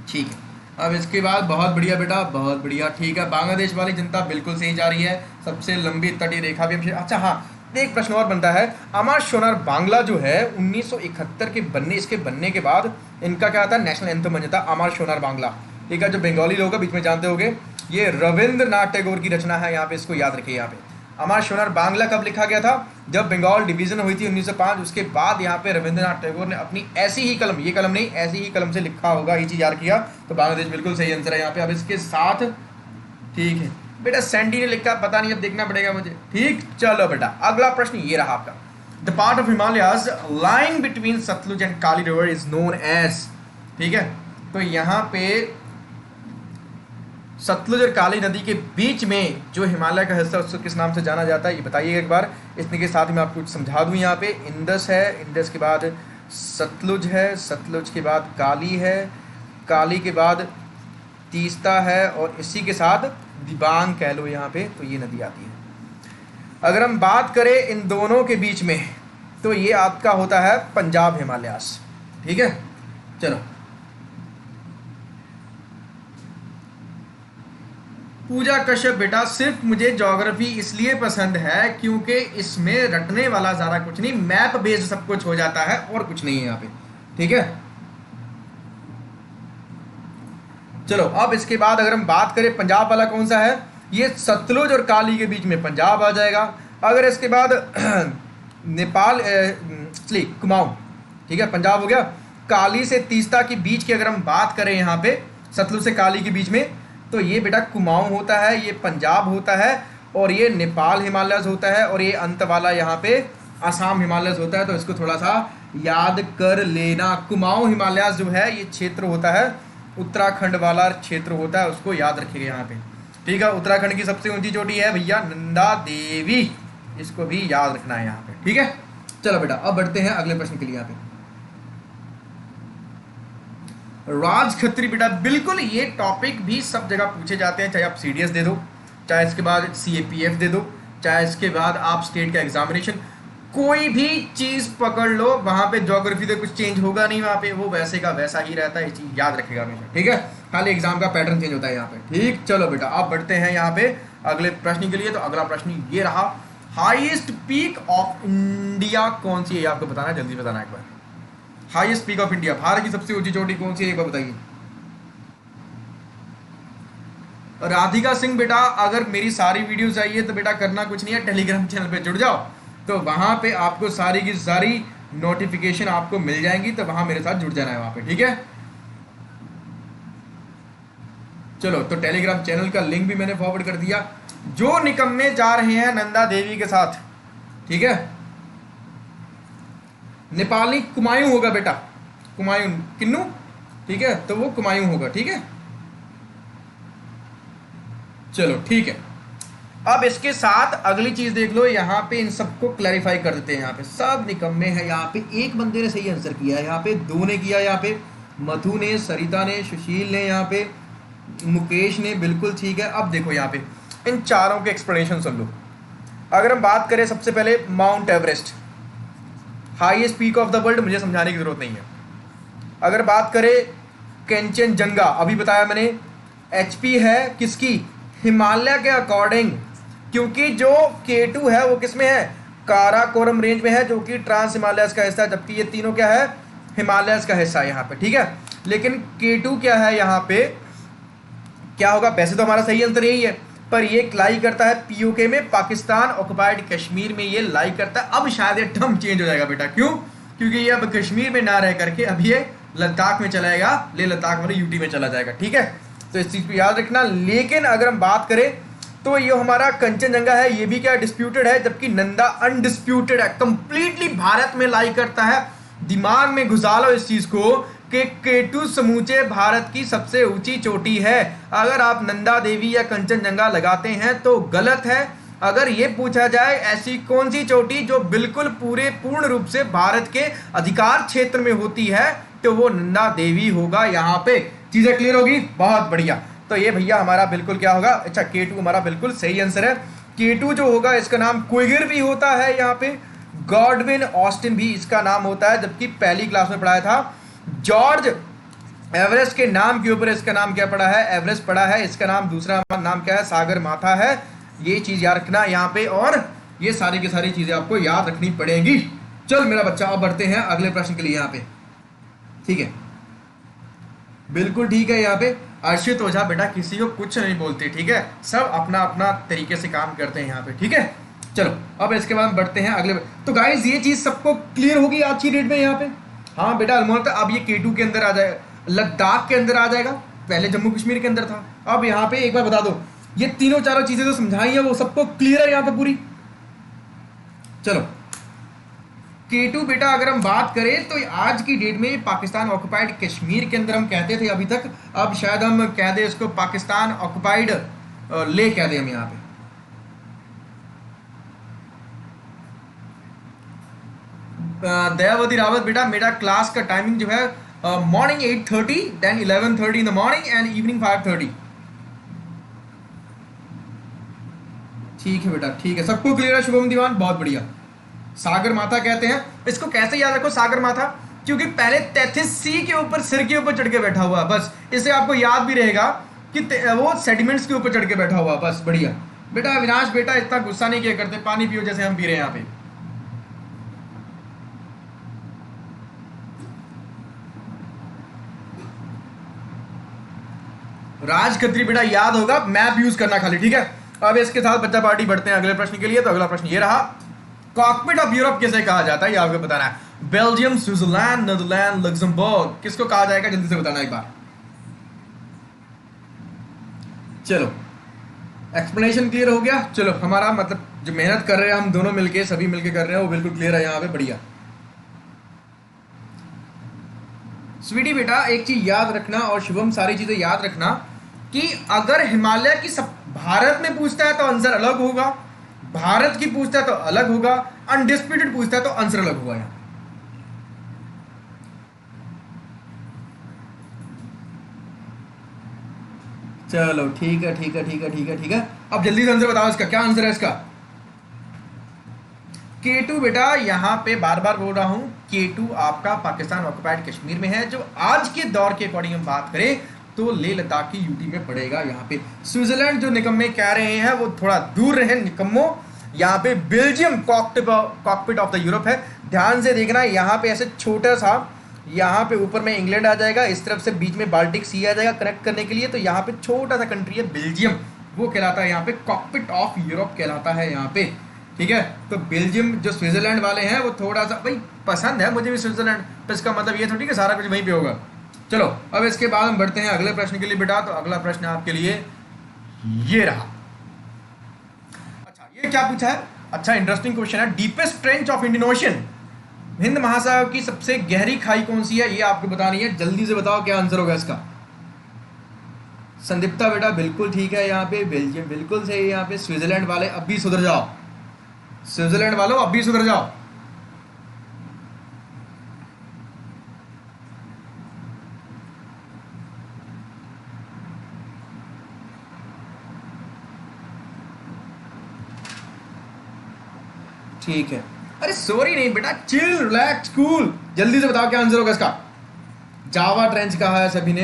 ठीक है, अब इसके बाद बहुत बढ़िया बेटा, बहुत बढ़िया। ठीक है, बांग्लादेश वाली जनता बिल्कुल सही जा रही है, सबसे लंबी तटीय रेखा भी। अच्छा हाँ, एक प्रश्न और बनता है, अमर सोनार बांग्ला जो है 1971 के इसके बनने के बाद इनका क्या था, नेशनल एंथम बन जाता अमर सोनार बांग्ला। ठीक है, जो बंगाली लोग बीच में जानते होंगे, ये रविंद्रनाथ टैगोर की रचना है, यहाँ पे इसको याद रखिए। यहाँ पे अमर सोनार बांग्ला कब लिखा गया था, जब बंगाल डिवीजन हुई थी 1905, उसके बाद यहाँ पे रविंद्रनाथ टैगोर ने अपनी ऐसी ही कलम, ये कलम नहीं, ऐसी ही कलम से लिखा होगा, ये चीज याद किया, तो बांग्लादेश बिल्कुल सही आंसर है यहाँ पे। अब इसके साथ ठीक है बेटा, सैंडी ने लिखा, पता नहीं, अब देखना पड़ेगा मुझे। ठीक, चलो बेटा, अगला प्रश्न ये रहा आपका, the part of Himalayas lying between Sutlej and Kali river is known as. ठीक है, तो यहाँ पे सतलुज और काली नदी के बीच में जो हिमालय का हिस्सा, उसको किस नाम से जाना जाता है, ये बताइएगा एक बार। इसके के साथ ही मैं आपको कुछ समझा दूँ। यहाँ पे इंडस है, इंडस के बाद सतलुज है, सतलुज के बाद काली है, काली के बाद तीस्ता है, और इसी के साथ दिबांग कह लो यहाँ पे, तो ये नदी आती है। अगर हम बात करें इन दोनों के बीच में, तो ये आपका होता है पंजाब हिमालयास। ठीक है, चलो पूजा कश्यप बेटा, सिर्फ मुझे ज्योग्राफी इसलिए पसंद है क्योंकि इसमें रटने वाला ज़्यादा कुछ नहीं, मैप बेस्ड सब कुछ हो जाता है और कुछ नहीं है यहाँ पे। ठीक है, चलो अब इसके बाद अगर हम बात करें पंजाब वाला कौन सा है, ये सतलुज और काली के बीच में पंजाब आ जाएगा। अगर इसके बाद नेपाल कुमाऊं, ठीक है, पंजाब हो गया। काली से तीस्ता के बीच की अगर हम बात करें यहाँ पे सतलुज से काली के बीच में, तो ये बेटा कुमाऊं होता है, ये पंजाब होता है, और ये नेपाल हिमालयस होता है, और ये अंत वाला यहाँ पे आसाम हिमालयस होता है। तो इसको थोड़ा सा याद कर लेना। कुमाऊं हिमालयस जो है ये क्षेत्र होता है, उत्तराखंड वाला क्षेत्र होता है, उसको याद रखिएगा यहाँ पे। ठीक है, उत्तराखंड की सबसे ऊंची चोटी है भैया नंदा देवी, इसको भी याद रखना है यहाँ पे। ठीक है, चलो बेटा अब बढ़ते हैं अगले प्रश्न के लिए। यहाँ पे राज खत्री बेटा, बिल्कुल ये टॉपिक भी सब जगह पूछे जाते हैं, चाहे आप सीडीएस दे दो, चाहे इसके बाद सीएपीएफ दे दो, चाहे इसके बाद आप स्टेट का एग्जामिनेशन, कोई भी चीज पकड़ लो, वहां पे ज्योग्राफी तो कुछ चेंज होगा नहीं, वहां पे वो वैसे का वैसा ही रहता है, ये चीज याद रखेगा हमेशा। ठीक है, खाली एग्जाम का पैटर्न चेंज होता है यहाँ पे। ठीक, चलो बेटा अब बढ़ते हैं यहाँ पे अगले प्रश्न के लिए। तो अगला प्रश्न ये रहा, हाईएस्ट पीक ऑफ इंडिया कौन सी है, आपको बताना है, जल्दी बताना एक बार। हाईएस्ट पीक ऑफ इंडिया, भारत की सबसे ऊंची चोटी कौन सी है, एक बार बताइए। राधिका सिंह बेटा, अगर मेरी सारी वीडियो चाहिए तो बेटा करना कुछ नहीं है, टेलीग्राम चैनल पे जुड़ जाओ, तो वहां पे आपको सारी की सारी नोटिफिकेशन आपको मिल जाएंगी, तो वहां मेरे साथ जुड़ जाना है वहां पे। ठीक है, चलो तो टेलीग्राम चैनल का लिंक भी मैंने फॉरवर्ड कर दिया। जो निकम्मे जा रहे हैं नंदा देवी के साथ, ठीक है, नेपाली कुमायूं होगा बेटा, कुमायूं किन्नू, ठीक है, तो वो कुमायूं होगा। ठीक है, चलो ठीक है। अब इसके साथ अगली चीज देख लो, यहाँ पे इन सबको क्लैरिफाई कर देते हैं। यहाँ पे सब निकम्मे हैं, यहाँ पे एक बंदे ने सही आंसर किया है, यहाँ पे दो ने किया, यहाँ पे मधु ने, सरिता ने, सुशील ने, यहाँ पे मुकेश ने, बिल्कुल ठीक है। अब देखो यहाँ पे इन चारों के एक्सप्लेनेशन सुन लो। अगर हम बात करें सबसे पहले mount Everest, highest peak of the world, मुझे समझाने की जरूरत नहीं है। अगर बात करें कंचनजंगा, अभी बताया मैंने, एचपी है किसकी, हिमालय के अकॉर्डिंग, क्योंकि जो K2 है वो किस में है, काराकोरम रेंज में है, जो कि ट्रांस हिमालयस का हिस्सा है, जबकि ये तीनों क्या है, हिमालयस का हिस्सा है यहाँ पे। ठीक है, लेकिन K2 क्या है यहाँ पे, क्या होगा, वैसे तो हमारा सही आंसर यही है, पर ये लाई करता है POK में, पाकिस्तान ऑक्युपाइड कश्मीर में ये लाई करता है। अब शायद ये टर्म चेंज हो जाएगा बेटा, क्यों, क्योंकि ये अब कश्मीर में ना रह करके अब ये लद्दाख में चला जाएगा, ले लद्दाख वाले यूटी में चला जाएगा। ठीक है, तो इस चीज़ को याद रखना। लेकिन अगर हम बात करें तो ये हमारा कंचनजंगा है, ये भी क्या डिस्प्यूटेड है, जबकि नंदा अनडिस्प्यूटेड है, कंप्लीटली भारत में लाई करता है। दिमाग में घुसा लो इस चीज को कि K2 समूचे भारत की सबसे ऊंची चोटी है। अगर आप नंदा देवी या कंचनजंगा लगाते हैं तो गलत है। अगर ये पूछा जाए ऐसी कौन सी चोटी जो बिल्कुल पूर्ण रूप से भारत के अधिकार क्षेत्र में होती है, तो वो नंदा देवी होगा। यहाँ पे चीजें क्लियर होगी, बहुत बढ़िया। तो ये भैया हमारा बिल्कुल क्या होगा, अच्छा K2 हमारा बिल्कुल सही आंसर है। K2 जो होगा इसका नाम क्विगर भी होता है, यहाँ पे गॉडविन ऑस्टिन भी इसका नाम होता है, जबकि पहली क्लास में पढ़ाया था जॉर्ज एवरेस्ट के नाम के ऊपर इसका नाम क्या पड़ा है, एवरेस्ट पड़ा है। इसका नाम दूसरा नाम क्या है, सागर माथा है। ये चीज याद रखना यहाँ पे, और ये सारी की सारी चीजें आपको याद रखनी पड़ेंगी। चल मेरा बच्चा, अब बढ़ते हैं अगले प्रश्न के लिए यहाँ पे, ठीक है, बिल्कुल ठीक है। यहाँ पे अर्षित ओझा बेटा किसी को कुछ नहीं बोलते, ठीक है, सब अपना अपना तरीके से काम करते हैं यहाँ पे, ठीक है। चलो अब इसके बाद बढ़ते हैं अगले। तो गाइज ये चीज सबको क्लियर होगी आज की डेट में यहाँ पे। हाँ बेटा अल्मोड़ा, अब ये K2 के अंदर आ जाएगा, लद्दाख के अंदर आ जाएगा, पहले जम्मू कश्मीर के अंदर था। अब यहाँ पे एक बार बता दो, ये तीनों चारों चीजें जो समझाई है वो सबको क्लियर है यहाँ पे पूरी। चलो K2 बेटा अगर हम बात करें तो आज की डेट में पाकिस्तान ऑक्युपाइड कश्मीर के अंदर हम कहते थे अभी तक, अब शायद हम कह दें इसको पाकिस्तान ऑक्युपाइड ले कह दें हम यहाँ पे। दयावती रावत बेटा मेरा क्लास का टाइमिंग जो है morning 8:30, then 11:30 in the morning and evening 5:30। ठीक है बेटा, ठीक है, सबको क्लियर है। शुभम दीवान बहुत बढ़िया। सागर माथा कहते हैं, इसको कैसे याद रखो सागर माथा, क्योंकि पहले 33C के ऊपर सिर के ऊपर चढ़ के बैठा हुआ, बस इससे आपको याद भी रहेगा कि वो सेडिमेंट्स के ऊपर चढ़ के बैठा हुआ, बस बढ़िया। बेटा अविनाश बेटा इतना गुस्सा नहीं किया करते, पानी पियो जैसे हम पी रहे हैं यहाँ पे। राज खत्री बेटा याद होगा, मैप यूज करना खाली, ठीक है। अब इसके साथ बच्चा पार्टी बढ़ते हैं अगले प्रश्न के लिए। तो अगला प्रश्न ये रहा, कॉकपिट ऑफ यूरोप किसे कहा जाता है, ये आपको बताना है। बेल्जियम, स्विट्जरलैंड, नीदरलैंड, लग्जमबर्ग, किसको कहा जाएगा जल्दी से बताना एक बार। चलो एक्सप्लेनेशन क्लियर हो गया। चलो हमारा मतलब जो मेहनत कर रहे हैं हम दोनों मिलके, सभी मिलके कर रहे हैं, वो बिल्कुल क्लियर है यहाँ पे, बढ़िया। स्वीटी बेटा एक चीज याद रखना, और शुभम सारी चीजें याद रखना, कि अगर हिमालय की सब भारत में पूछता है तो आंसर अलग होगा, भारत की पूछता है तो अलग होगा, अनडिस्प्यूटेड पूछता है तो आंसर अलग होगा यहाँ। चलो ठीक है ठीक है ठीक है ठीक है ठीक है। अब जल्दी से आंसर बताओ, इसका क्या आंसर है इसका। K2 बेटा यहाँ पे बार बार बोल रहा हूं, K2 आपका पाकिस्तान ऑक्युपाइड कश्मीर में है। जो आज के दौर के अकॉर्डिंग हम बात करें तो लेह लद्दाख की यूटी में पड़ेगा यहाँ पे। स्विट्जरलैंड जो निकम्मे कह रहे हैं वो थोड़ा दूर रहे निकम्मो। यहाँ पे Belgium cockpit of the Europe है। ध्यान से देखना, यहाँ पे ऐसे छोटा सा, यहाँ पे ऊपर में इंग्लैंड आ जाएगा, इस तरफ से बीच में बाल्टिक सी आ जाएगा कनेक्ट करने के लिए। तो यहाँ पे छोटा सा कंट्री है बेल्जियम, वो कहलाता है यहाँ पे कॉकपिट ऑफ यूरोप कहलाता है यहाँ पे, ठीक है। तो बेल्जियम जो स्विट्जरलैंड वाले हैं वो थोड़ा सा भाई पसंद है मुझे भी स्विट्जरलैंड, तो इसका मतलब ये थोड़ी कि सारा कुछ वहीं पे होगा। चलो अब इसके बाद हम बढ़ते हैं अगले प्रश्न के लिए बेटा। तो अगला प्रश्न आपके लिए ये रहा। अच्छा ये क्या पूछा है, अच्छा इंटरेस्टिंग क्वेश्चन है। Deepest trench of Indian ocean, Hind महासागर की सबसे गहरी खाई कौन सी है, ये आपको बतानी है। जल्दी से बताओ क्या आंसर होगा इसका। संदीप्ता बेटा बिल्कुल ठीक है यहाँ पे, बेल्जियम बिल्कुल सही है यहाँ पे। स्विट्जरलैंड वाले अब भी सुधर जाओ, स्विट्जरलैंड वालों अब भी सुधर जाओ। ठीक है, अरे सॉरी नहीं बेटा, चिल रिलैक्स कूल। जल्दी से बताओ क्या आंसर होगा इसका। जावा ट्रेंच कहा है सभी ने।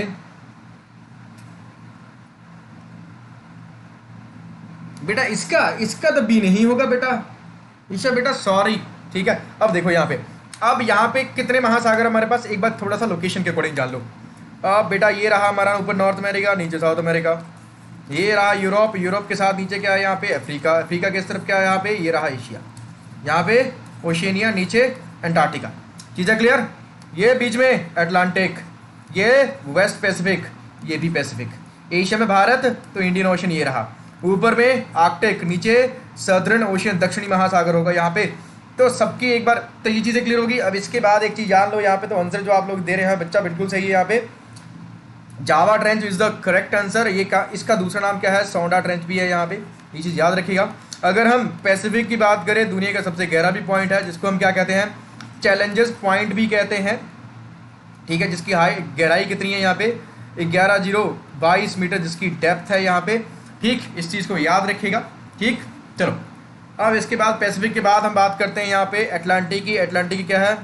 बेटा इसका तो बी नहीं होगा बेटा, ईशा बेटा सॉरी। ठीक है अब देखो यहाँ पे, अब यहाँ पे कितने महासागर हमारे पास, एक बार थोड़ा सा लोकेशन के अकॉर्डिंग जान लो। अब बेटा ये रहा हमारा ऊपर नॉर्थ अमेरिका, नीचे साउथ अमेरिका, ये रहा यूरोप, यूरोप के साथ नीचे क्या है यहाँ पे अफ्रीका, अफ्रीका के तरफ क्या है यहाँ पे, ये रहा एशिया, यहाँ पे ओशिनिया, नीचे अंटार्कटिका। चीज़ें क्लियर। ये बीच में अटलांटिक, ये वेस्ट पैसिफिक, ये भी पैसिफिक। एशिया में भारत, तो इंडियन ओशन ये रहा। ऊपर में आर्कटिक, नीचे सदर्न ओशन, दक्षिणी महासागर होगा यहाँ पे। तो सबकी एक बार तो ये चीज़ें क्लियर होगी। अब इसके बाद एक चीज़ जान लो यहाँ पे, तो आंसर जो आप लोग दे रहे हैं बच्चा बिल्कुल सही है यहाँ पे। Java trench is the correct answer. ये का इसका दूसरा नाम क्या है, सोंडा ट्रेंच भी है यहाँ पे, ये चीज़ याद रखिएगा। अगर हम पैसिफिक की बात करें, दुनिया का सबसे गहरा भी पॉइंट है, जिसको हम क्या कहते हैं, चैलेंजर्स पॉइंट भी कहते हैं, ठीक है, जिसकी हाई गहराई कितनी है यहाँ पे 11,022 मीटर जिसकी डेप्थ है यहाँ पे। ठीक, इस चीज़ को याद रखिएगा। ठीक, चलो अब इसके बाद पैसिफिक के बाद हम बात करते हैं यहाँ पे अटलांटिक की। अटलांटिक क्या है?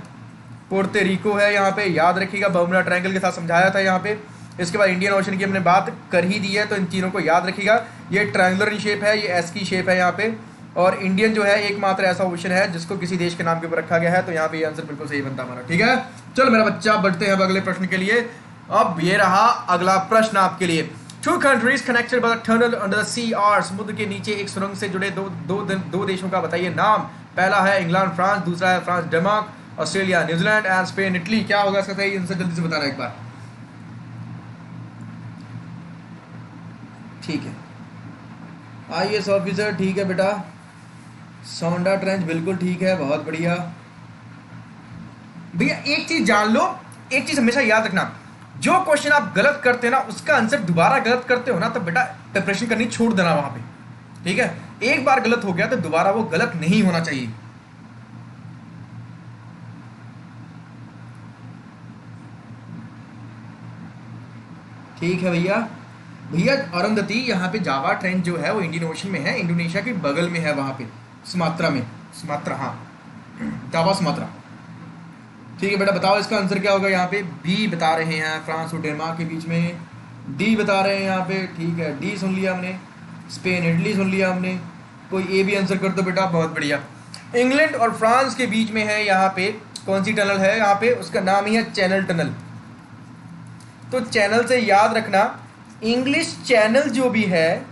पोर्तो रिको है यहाँ पे, याद रखिएगा, बर्मुडा ट्रायंगल के साथ समझाया था यहाँ पे। इसके बाद इंडियन ओशन की हमने बात कर ही दी है, तो इन तीनों को याद रखिएगा। ये ट्रायंगुलर इन शेप है, ये एस की शेप है यहाँ पे, और इंडियन जो है एकमात्र ऐसा ओशन है जिसको किसी देश के नाम के ऊपर रखा गया है, तो यहाँ पे ये आंसर बिल्कुल सही बनता हमारा। ठीक है, चलो मेरा बच्चा, बढ़ते हैं अब अगले प्रश्न के लिए। अब ये रहा अगला प्रश्न आपके लिए। Two countries connected by the tunnel under the sea are, समुद्र के नीचे एक सुरंग से जुड़े दो देशों का बताइए नाम। पहला है इंग्लैंड फ्रांस, दूसरा है France Denmark, Australia New Zealand and Spain Italy. क्या होगा इसका सही आंसर? जल्दी से बताना एक बार। ठीक है, आईएएस ऑफिसर, ठीक है बेटा। सोंडा ट्रेंच, बिल्कुल ठीक है, बहुत बढ़िया भैया। एक चीज जान लो, एक चीज हमेशा याद रखना, जो क्वेश्चन आप गलत करते हैं ना उसका आंसर दोबारा गलत करते हो ना, तो बेटा प्रिपरेशन करनी छोड़ देना वहां पे। ठीक है, एक बार गलत हो गया तो दोबारा वो गलत नहीं होना चाहिए। ठीक है भैया। भैया अरुंधति, यहाँ पे जावा ट्रेंच जो है वो इंडियन ओशन में है, इंडोनेशिया के बगल में है, वहां पे सुमात्रा में, सुमात्रा, हाँ जावा सुमात्रा। ठीक है बेटा, बताओ इसका आंसर क्या होगा? यहाँ पे बी बता रहे हैं, फ्रांस और डेनमार्क के बीच में। डी बता रहे हैं यहाँ पे, ठीक है, डी सुन लिया हमने। स्पेन इटली सुन लिया हमने। कोई ए भी आंसर कर दो बेटा, बहुत बढ़िया। इंग्लैंड और फ्रांस के बीच में है यहाँ पे, कौन सी टनल है यहाँ पे? उसका नाम ही है चैनल टनल। तो चैनल से याद रखना, इंग्लिश चैनल जो भी है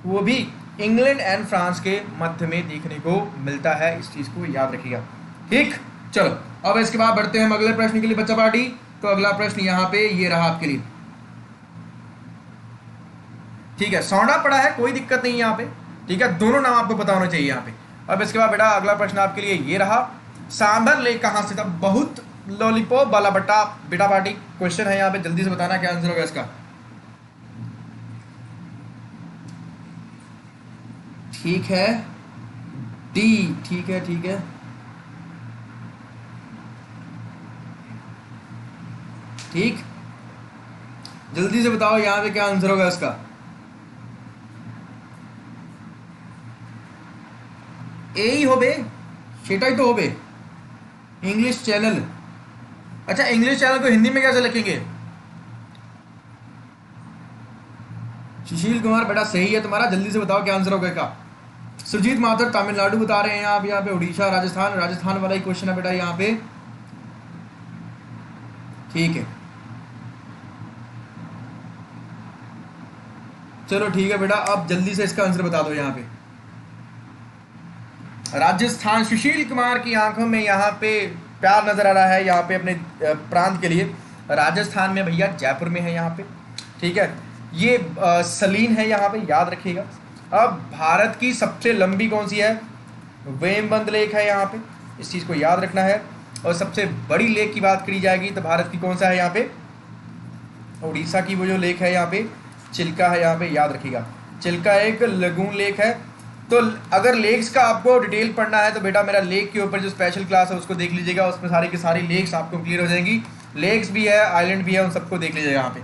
वो भी इंग्लैंड एंड फ्रांस के मध्य में देखने को मिलता है, इस चीज को याद रखिएगा। ठीक, चलो अब इसके बाद बढ़ते हैं हम अगले प्रश्न के लिए बच्चा पार्टी। तो अगला प्रश्न यहाँ पे ये रहा आपके लिए। ठीक है, सौंडा पड़ा है, कोई दिक्कत नहीं है यहाँ पे। ठीक है, दोनों नाम आपको पता होना चाहिए यहाँ पे। अब इसके बाद बेटा अगला प्रश्न आपके लिए ये रहा, सांभर लेक कहाँ से था? बहुत लॉलीपॉप वाला बट्टा बेटा पार्टी क्वेश्चन है यहाँ पे, जल्दी से बताना क्या आंसर होगा इसका। ठीक है, डी, ठीक है, ठीक है, ठीक, जल्दी से बताओ यहाँ पे क्या आंसर होगा इसका। ए ही हो बे, सेटा ही तो हो बे, इंग्लिश चैनल। अच्छा, इंग्लिश चैनल को हिंदी में कैसे लिखेंगे? सुशील कुमार बेटा सही है तुम्हारा, जल्दी से बताओ क्या आंसर होगा इसका। सुरजीत माथुर तमिलनाडु बता रहे हैं आप यहाँ पे, उड़ीसा, राजस्थान, राजस्थान वाला ही क्वेश्चन है बेटा यहाँ पे। ठीक है, चलो ठीक है बेटा, अब जल्दी से इसका आंसर बता दो यहाँ पे। राजस्थान, सुशील कुमार की आंखों में यहाँ पे प्यार नजर आ रहा है यहाँ पे अपने प्रांत के लिए। राजस्थान में भैया जयपुर में है यहाँ पे। ठीक है, ये सलीन है यहाँ पे, याद रखिएगा। अब भारत की सबसे लंबी कौन सी है? वेमबंद लेक है यहाँ पे, इस चीज़ को याद रखना है। और सबसे बड़ी लेक की बात करी जाएगी तो भारत की कौन सा है यहाँ पे? उड़ीसा की वो जो लेक है यहाँ पे, चिल्का है यहाँ पे, याद रखिएगा। चिल्का एक लगून लेक है। तो अगर लेक्स का आपको डिटेल पढ़ना है तो बेटा मेरा लेक के ऊपर जो स्पेशल क्लास है उसको देख लीजिएगा, उसमें सारी की सारी लेक्स आपको क्लियर हो जाएंगी। लेक्स भी है, आइलैंड भी है, उन सबको देख लीजिएगा यहाँ पे।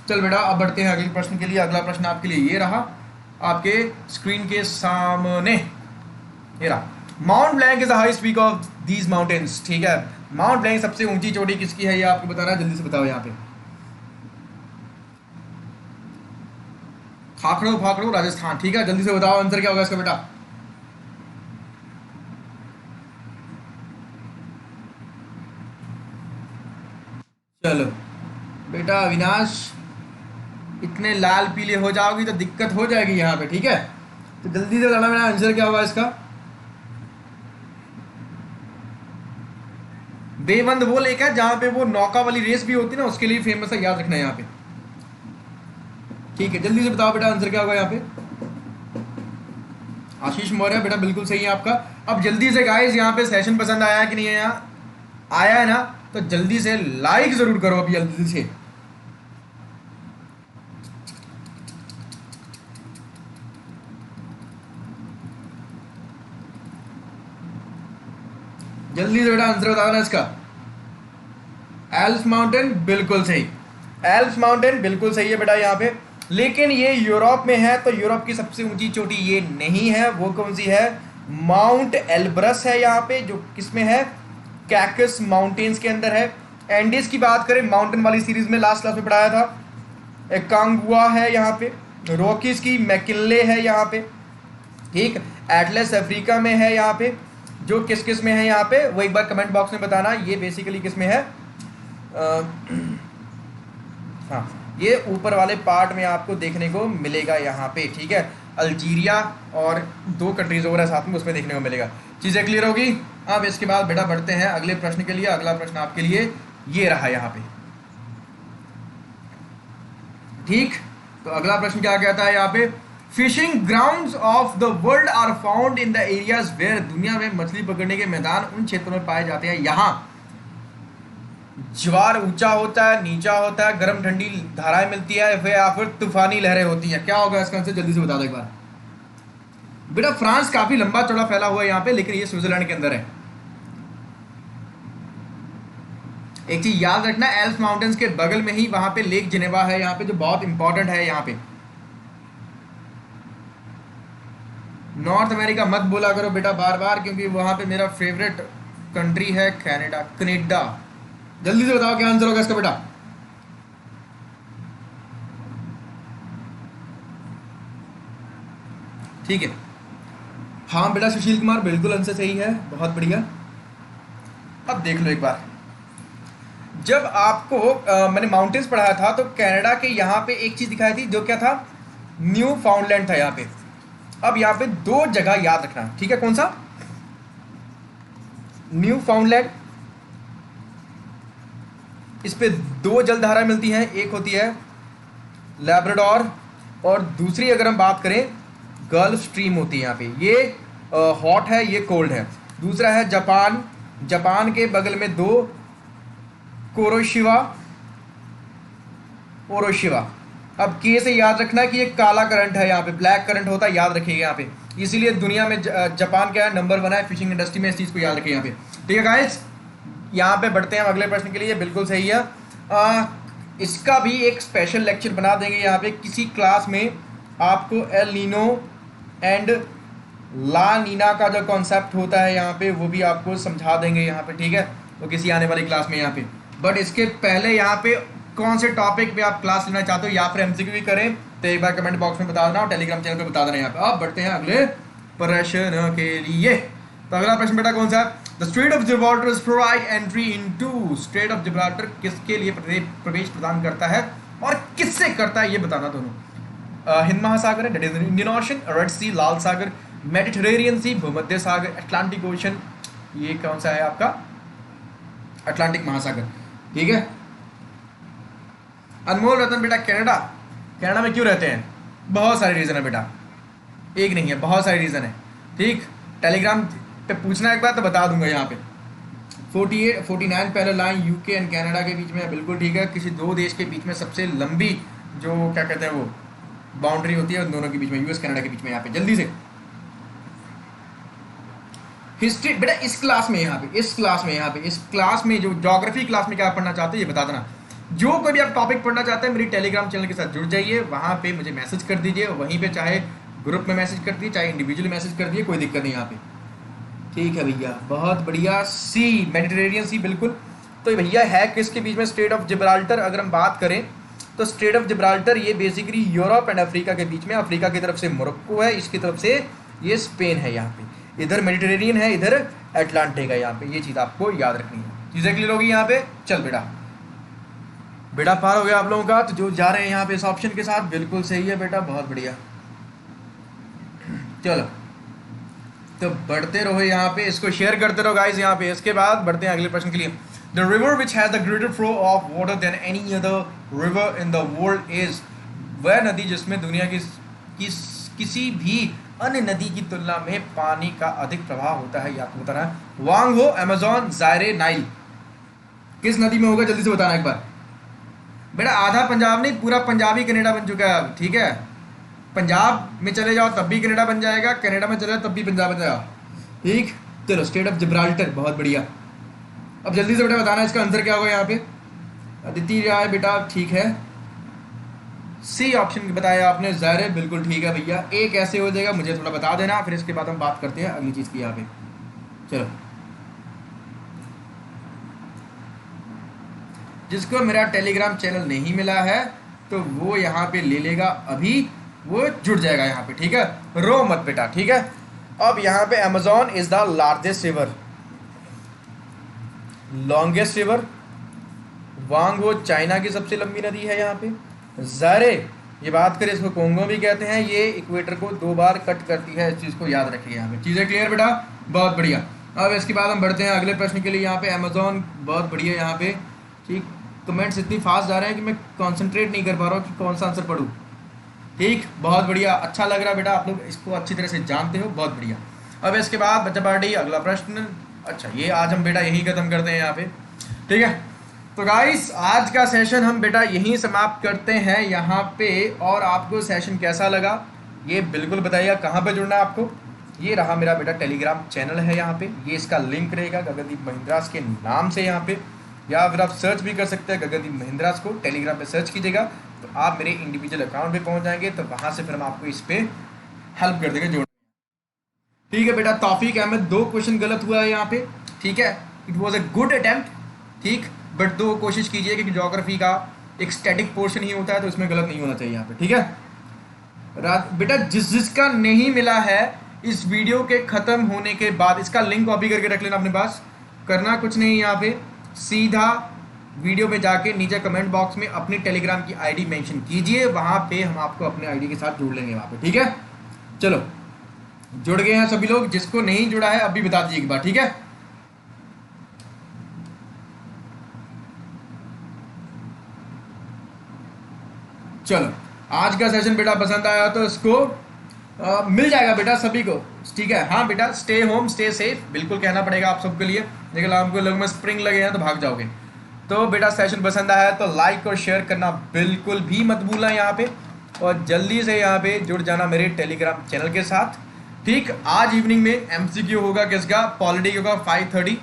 चल बेटा अब बढ़ते हैं अगले प्रश्न के लिए। अगला प्रश्न आपके लिए ये रहा, आपके स्क्रीन के सामने ये रहा। Mount blank is the highest peak of these mountains. ठीक है, माउंट ब्लैंक सबसे ऊंची चोटी किसकी है ये आपको बताना है, जल्दी से बताओ यहाँ पे। खाखड़ो फाखड़ो राजस्थान। ठीक है, जल्दी से बताओ आंसर क्या होगा इसका बेटा। चलो बेटा अविनाश, इतने लाल पीले हो जाओगी तो दिक्कत हो जाएगी यहाँ पे। ठीक है, तो जल्दी से बताना मेरा आंसर क्या होगा इसका। बेबंद वो लेक है जहां पे वो नौका वाली रेस भी होती है ना, उसके लिए फेमस है, याद रखना है यहाँ पे। ठीक है, जल्दी से बताओ बेटा आंसर क्या होगा यहाँ पे। आशीष मौर्य बेटा बिल्कुल सही है आपका। अब जल्दी से गाइस यहाँ पे सेशन पसंद आया है कि नहीं है? यहाँ आया है ना, तो जल्दी से लाइक जरूर करो अभी जल्दी से। जल्दी से बेटा आंसर बताओ ना इसका। एल्स माउंटेन बिल्कुल सही। एल्प्स माउंटेन बिल्कुल सही है बेटा यहाँ पे, लेकिन ये यूरोप में है, तो यूरोप की सबसे ऊंची चोटी ये नहीं है। वो कौन सी है? माउंट एल्ब्रस है यहाँ पे, जो किसमें है? कैकस माउंटेन्स के अंदर है। एंडीज की बात करें, माउंटेन वाली सीरीज में लास्ट क्लास में पढ़ाया था, कांगुआ है यहाँ पे, रॉकीज की मैकिनले है यहाँ पे, ठीक। एटलस अफ्रीका में है यहाँ पे, जो किस किस में है यहाँ पे वो एक बार कमेंट बॉक्स में बताना। ये बेसिकली किस में है? हाँ, ये ऊपर वाले पार्ट में आपको देखने को मिलेगा यहाँ पे, ठीक है। अल्जीरिया और 2 कंट्रीज और है साथ में, उसमें देखने को मिलेगा। चीज़ें क्लियर होगी। अब इसके बाद बेटा बढ़ते हैं अगले प्रश्न के लिए। अगला प्रश्न आपके लिए ये रहा यहाँ पे, ठीक। तो अगला प्रश्न क्या कहता है यहाँ पे? Fishing grounds of the world are found in the areas where, दुनिया में मछली पकड़ने के मैदान उन क्षेत्रों में पाए जाते हैं यहाँ ज्वार ऊंचा होता है, नीचा होता है, गर्म ठंडी धाराएं मिलती है, या फिर तूफानी लहरें होती हैं। क्या होगा इसका आंसर? जल्दी से बता दो एक बार बेटा। फ्रांस काफी लंबा चौड़ा फैला हुआ है यहाँ पे, लेकिन ये स्विट्जरलैंड के अंदर है। एक चीज याद रखना, एल्प्स माउंटेन्स के बगल में ही वहां पे लेक जिनेवा है यहाँ पे, जो बहुत इंपॉर्टेंट है यहाँ पे। नॉर्थ अमेरिका मत बोला करो बेटा बार बार, क्योंकि वहां पे मेरा फेवरेट कंट्री है कनाडा। कनाडा, जल्दी से बताओ क्या आंसर होगा इसका बेटा। ठीक है, हाँ बेटा सुशील कुमार बिल्कुल आंसर सही है, बहुत बढ़िया। अब देख लो एक बार, जब आपको मैंने माउंटेन्स पढ़ाया था तो कनाडा के यहाँ पे एक चीज दिखाई थी, जो क्या था? न्यू फाउंडलैंड था यहाँ पे। अब यहाँ पे 2 जगह याद रखना, ठीक है। कौन सा? न्यू फाउंडलैंड, इस पे 2 जलधारा मिलती हैं, एक होती है लैब्राडोर और दूसरी अगर हम बात करें गल्फ स्ट्रीम होती है यहाँ पे। ये हॉट है, ये कोल्ड है। दूसरा है जापान, जापान के बगल में 2 कोरोशिवा, ओरोशिवा। अब के से याद रखना कि ये काला करंट है यहाँ पे, ब्लैक करंट होता है, याद रखिएगा यहाँ पे। इसीलिए दुनिया में जापान क्या है? नंबर 1 है फिशिंग इंडस्ट्री में, इस चीज़ को याद रखिए यहाँ पे, ठीक है गाइस। यहाँ पे बढ़ते हैं अगले प्रश्न के लिए, बिल्कुल सही है। इसका भी एक स्पेशल लेक्चर बना देंगे यहाँ पे किसी क्लास में, आपको एल नीनो एंड ला नीना का जो कॉन्सेप्ट होता है यहाँ पे वो भी आपको समझा देंगे यहाँ पे, ठीक है। वो किसी आने वाली क्लास में यहाँ पे। बट इसके पहले यहाँ पे कौन से टॉपिक पे आप क्लास लेना चाहते हो या फिर एमसीक्यू भी करें तो एक बार कमेंट बॉक्स में बता देना और टेलीग्राम चैनल पे बता देना यहाँ पे। अब बढ़ते हैं अगले प्रश्न के लिए। तो अगला प्रश्न बेटा कौन सा है? The straight of Gibraltar is provide entry into, straight of Gibraltar किसके लिए प्रवेश प्रदान करता है और किससे करता है ये बताना दोनों। हिंद महासागर है, that is Indian Ocean, Red Sea लाल सागर, मेडिटेरेनियन सी भूमध्य सागर, अटलांटिक ओशन, ये कौन सा है आपका? अटलांटिक महासागर, ठीक है। अनमोल रतन बेटा कनाडा, कनाडा में क्यों रहते हैं? बहुत सारे रीज़न है बेटा, एक नहीं है, बहुत सारे रीज़न है, ठीक। टेलीग्राम पे पूछना एक बार तो बता दूंगा यहाँ पे। 49 parallel line UK and Canada के बीच में है, बिल्कुल ठीक है। किसी 2 देश के बीच में सबसे लंबी जो क्या कहते हैं वो बाउंड्री होती है उन दोनों के बीच में, यूएस कनाडा के बीच में। यहाँ पे जल्दी से हिस्ट्री बेटा इस क्लास में यहाँ पे, इस क्लास में जो ज्योग्राफी क्लास में क्या पढ़ना चाहते हैं ये बता देना। जो कोई भी आप टॉपिक पढ़ना चाहते हैं मेरी टेलीग्राम चैनल के साथ जुड़ जाइए, वहाँ पे मुझे मैसेज कर दीजिए, वहीं पे चाहे ग्रुप में मैसेज कर दीजिए चाहे इंडिविजुअली मैसेज कर दीजिए, कोई दिक्कत नहीं यहाँ पे, ठीक है भैया। बहुत बढ़िया। सी मेडिटेरेनियन सी, बिल्कुल। तो भैया है किसके बीच में? Straight of Gibraltar. अगर हम बात करें तो स्ट्रेट ऑफ जिब्राल्टर ये बेसिकली यूरोप एंड अफ्रीका के बीच में, अफ्रीका की तरफ से मोरक्को है, इसकी तरफ से ये स्पेन है, यहाँ पे इधर मेडिटेरेनियन है, इधर अटलांटिक है यहाँ पे। ये चीज़ आपको याद रखनी है। चीज़ें क्लियर होगी यहाँ पे। चल बेटा पार हो गया आप लोगों का। तो जो जा रहे हैं यहाँ पे इस ऑप्शन के साथ, बिल्कुल सही है बेटा, बहुत बढ़िया। चलो तो बढ़ते रहो यहाँ पे, इसको शेयर करते रहो गाइस यहाँ पे। इसके बाद बढ़ते हैं अगले प्रश्न के लिए। The river which has the greater flow of water than any other river in the world is, वह नदी जिसमें दुनिया की किसी भी अन्य नदी की तुलना में पानी का अधिक प्रभाव होता है, या आपको बताना है। वांग हो, अमेजोन, जायरे, नाइल, किस नदी में होगा? जल्दी से बताना एक बार बेटा। आधा पंजाब नहीं, पूरा पंजाबी कनाडा बन चुका है, ठीक है। पंजाब में चले जाओ तब भी कनाडा बन जाएगा, कनाडा में चले जाओ तब भी पंजाब बन जाएगा, ठीक। चलो स्टेट ऑफ जिब्राल्टर, बहुत बढ़िया। अब जल्दी से बेटा बताना इसका आंसर क्या होगा यहाँ पे। अदिति राय बेटा ठीक है, सी ऑप्शन बताया आपने, ज़ाहिर है बिल्कुल ठीक है भैया। ए कैसे हो जाएगा मुझे थोड़ा बता देना, फिर इसके बाद हम बात करते हैं अगली चीज़ की यहाँ पे। चलो, जिसको मेरा टेलीग्राम चैनल नहीं मिला है तो वो यहाँ पे ले लेगा, अभी वो जुड़ जाएगा यहाँ पे, ठीक है। रो मत बेटा, ठीक है। अब यहाँ पे Amazon is the largest river, longest river, Huang Ho China की सबसे लंबी नदी है यहाँ पे, ज़ारे ये बात करें इसको कोंगो भी कहते हैं, ये इक्वेटर को 2 बार कट करती है, इस चीज़ को याद रखिए यहाँ पे। चीज़ें क्लियर बेटा, बहुत बढ़िया। अब इसके बाद हम बढ़ते हैं अगले प्रश्न के लिए। यहाँ पे अमेजोन बहुत बढ़िया यहाँ पे, ठीक। कमेंट्स इतनी फास्ट जा रहे हैं कि मैं कॉन्सेंट्रेट नहीं कर पा रहा हूँ कि कौन सा आंसर पढ़ूँ, ठीक। बहुत बढ़िया, अच्छा लग रहा है बेटा, आप लोग इसको अच्छी तरह से जानते हो, बहुत बढ़िया। अब इसके बाद बच्चा पार्टी अगला प्रश्न, अच्छा ये आज हम बेटा यही खत्म करते हैं यहाँ पे, ठीक है। तो गाइस आज का सेशन हम बेटा यहीं समाप्त करते हैं यहाँ पे, और आपको सेशन कैसा लगा ये बिल्कुल बताइएगा। कहाँ पे जुड़ना है आपको, ये रहा मेरा बेटा टेलीग्राम चैनल है यहाँ पे, ये इसका लिंक रहेगा गगनदीप महिंद्रास के नाम से यहाँ पे, या फिर आप सर्च भी कर सकते हैं गगनदीप महिंद्रास को, टेलीग्राम पे सर्च कीजिएगा तो आप मेरे इंडिविजुअल अकाउंट पे पहुँच जाएंगे, तो वहाँ से फिर हम आपको इस पर हेल्प कर देंगे जोड़, ठीक है बेटा। तौफीक अहमद 2 क्वेश्चन गलत हुआ है यहाँ पे, ठीक है। It was a good attempt, ठीक, बट 2 कोशिश कीजिए क्योंकि ज्योग्राफी का एक स्टैटिक पोर्शन ही होता है, तो इसमें गलत नहीं होना चाहिए यहाँ पे, ठीक है। बेटा जिसका नहीं मिला है इस वीडियो के ख़त्म होने के बाद इसका लिंक कॉपी करके रख लेना अपने पास, करना कुछ नहीं यहाँ पे, सीधा वीडियो पे जाके नीचे कमेंट बॉक्स में अपनी टेलीग्राम की आईडी मेंशन कीजिए, वहाँ पे हम आपको अपने आईडी के साथ जोड़ लेंगे वहाँ पे, ठीक है। चलो जुड़ गए हैं सभी लोग, जिसको नहीं जुड़ा है अभी बता दीजिए एक बार, ठीक है। चलो आज का सेशन बेटा पसंद आया तो इसको मिल जाएगा बेटा सभी को, ठीक है। हाँ बेटा स्टे होम स्टे सेफ बिल्कुल कहना पड़ेगा आप सबके लिए, लेकिन आपको लोग में स्प्रिंग लगे हैं तो भाग जाओगे। तो बेटा सेशन पसंद आया तो लाइक और शेयर करना बिल्कुल भी मत भूलना यहाँ पे, और जल्दी से यहाँ पे जुड़ जाना मेरे टेलीग्राम चैनल के साथ, ठीक। आज इवनिंग में MCQ होगा किसका, पॉलिटी होगा 5:30,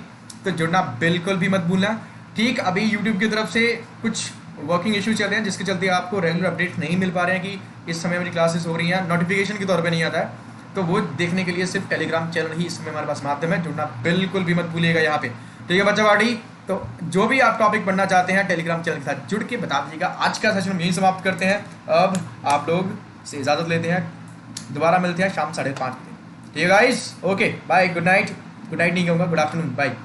तो जुड़ना बिल्कुल भी मत भूलना, ठीक। अभी यूट्यूब की तरफ से कुछ वर्किंग इशू चल रहे हैं जिसके चलते आपको रेगुलर अपडेट नहीं मिल पा रहे हैं कि इस समय मेरी क्लासेस हो रही हैं, नोटिफिकेशन के तौर पे नहीं आता है, तो वो देखने के लिए सिर्फ टेलीग्राम चैनल ही इस समय हमारे पास माध्यम है, जुड़ना बिल्कुल भी मत भूलिएगा यहाँ पे, ठीक है बच्चा पार्टी। तो जो भी आप टॉपिक पढ़ना चाहते हैं टेलीग्राम चैनल के साथ जुड़ के बता दीजिएगा। आज का सेशन हम यहीं समाप्त करते हैं, अब आप लोग से इजाज़त लेते हैं, दोबारा मिलते हैं शाम 5:30 बजे, ठीक है guys, okay bye, good night, good night नहीं कहूँगा, गुड आफ्टरनून, बाय।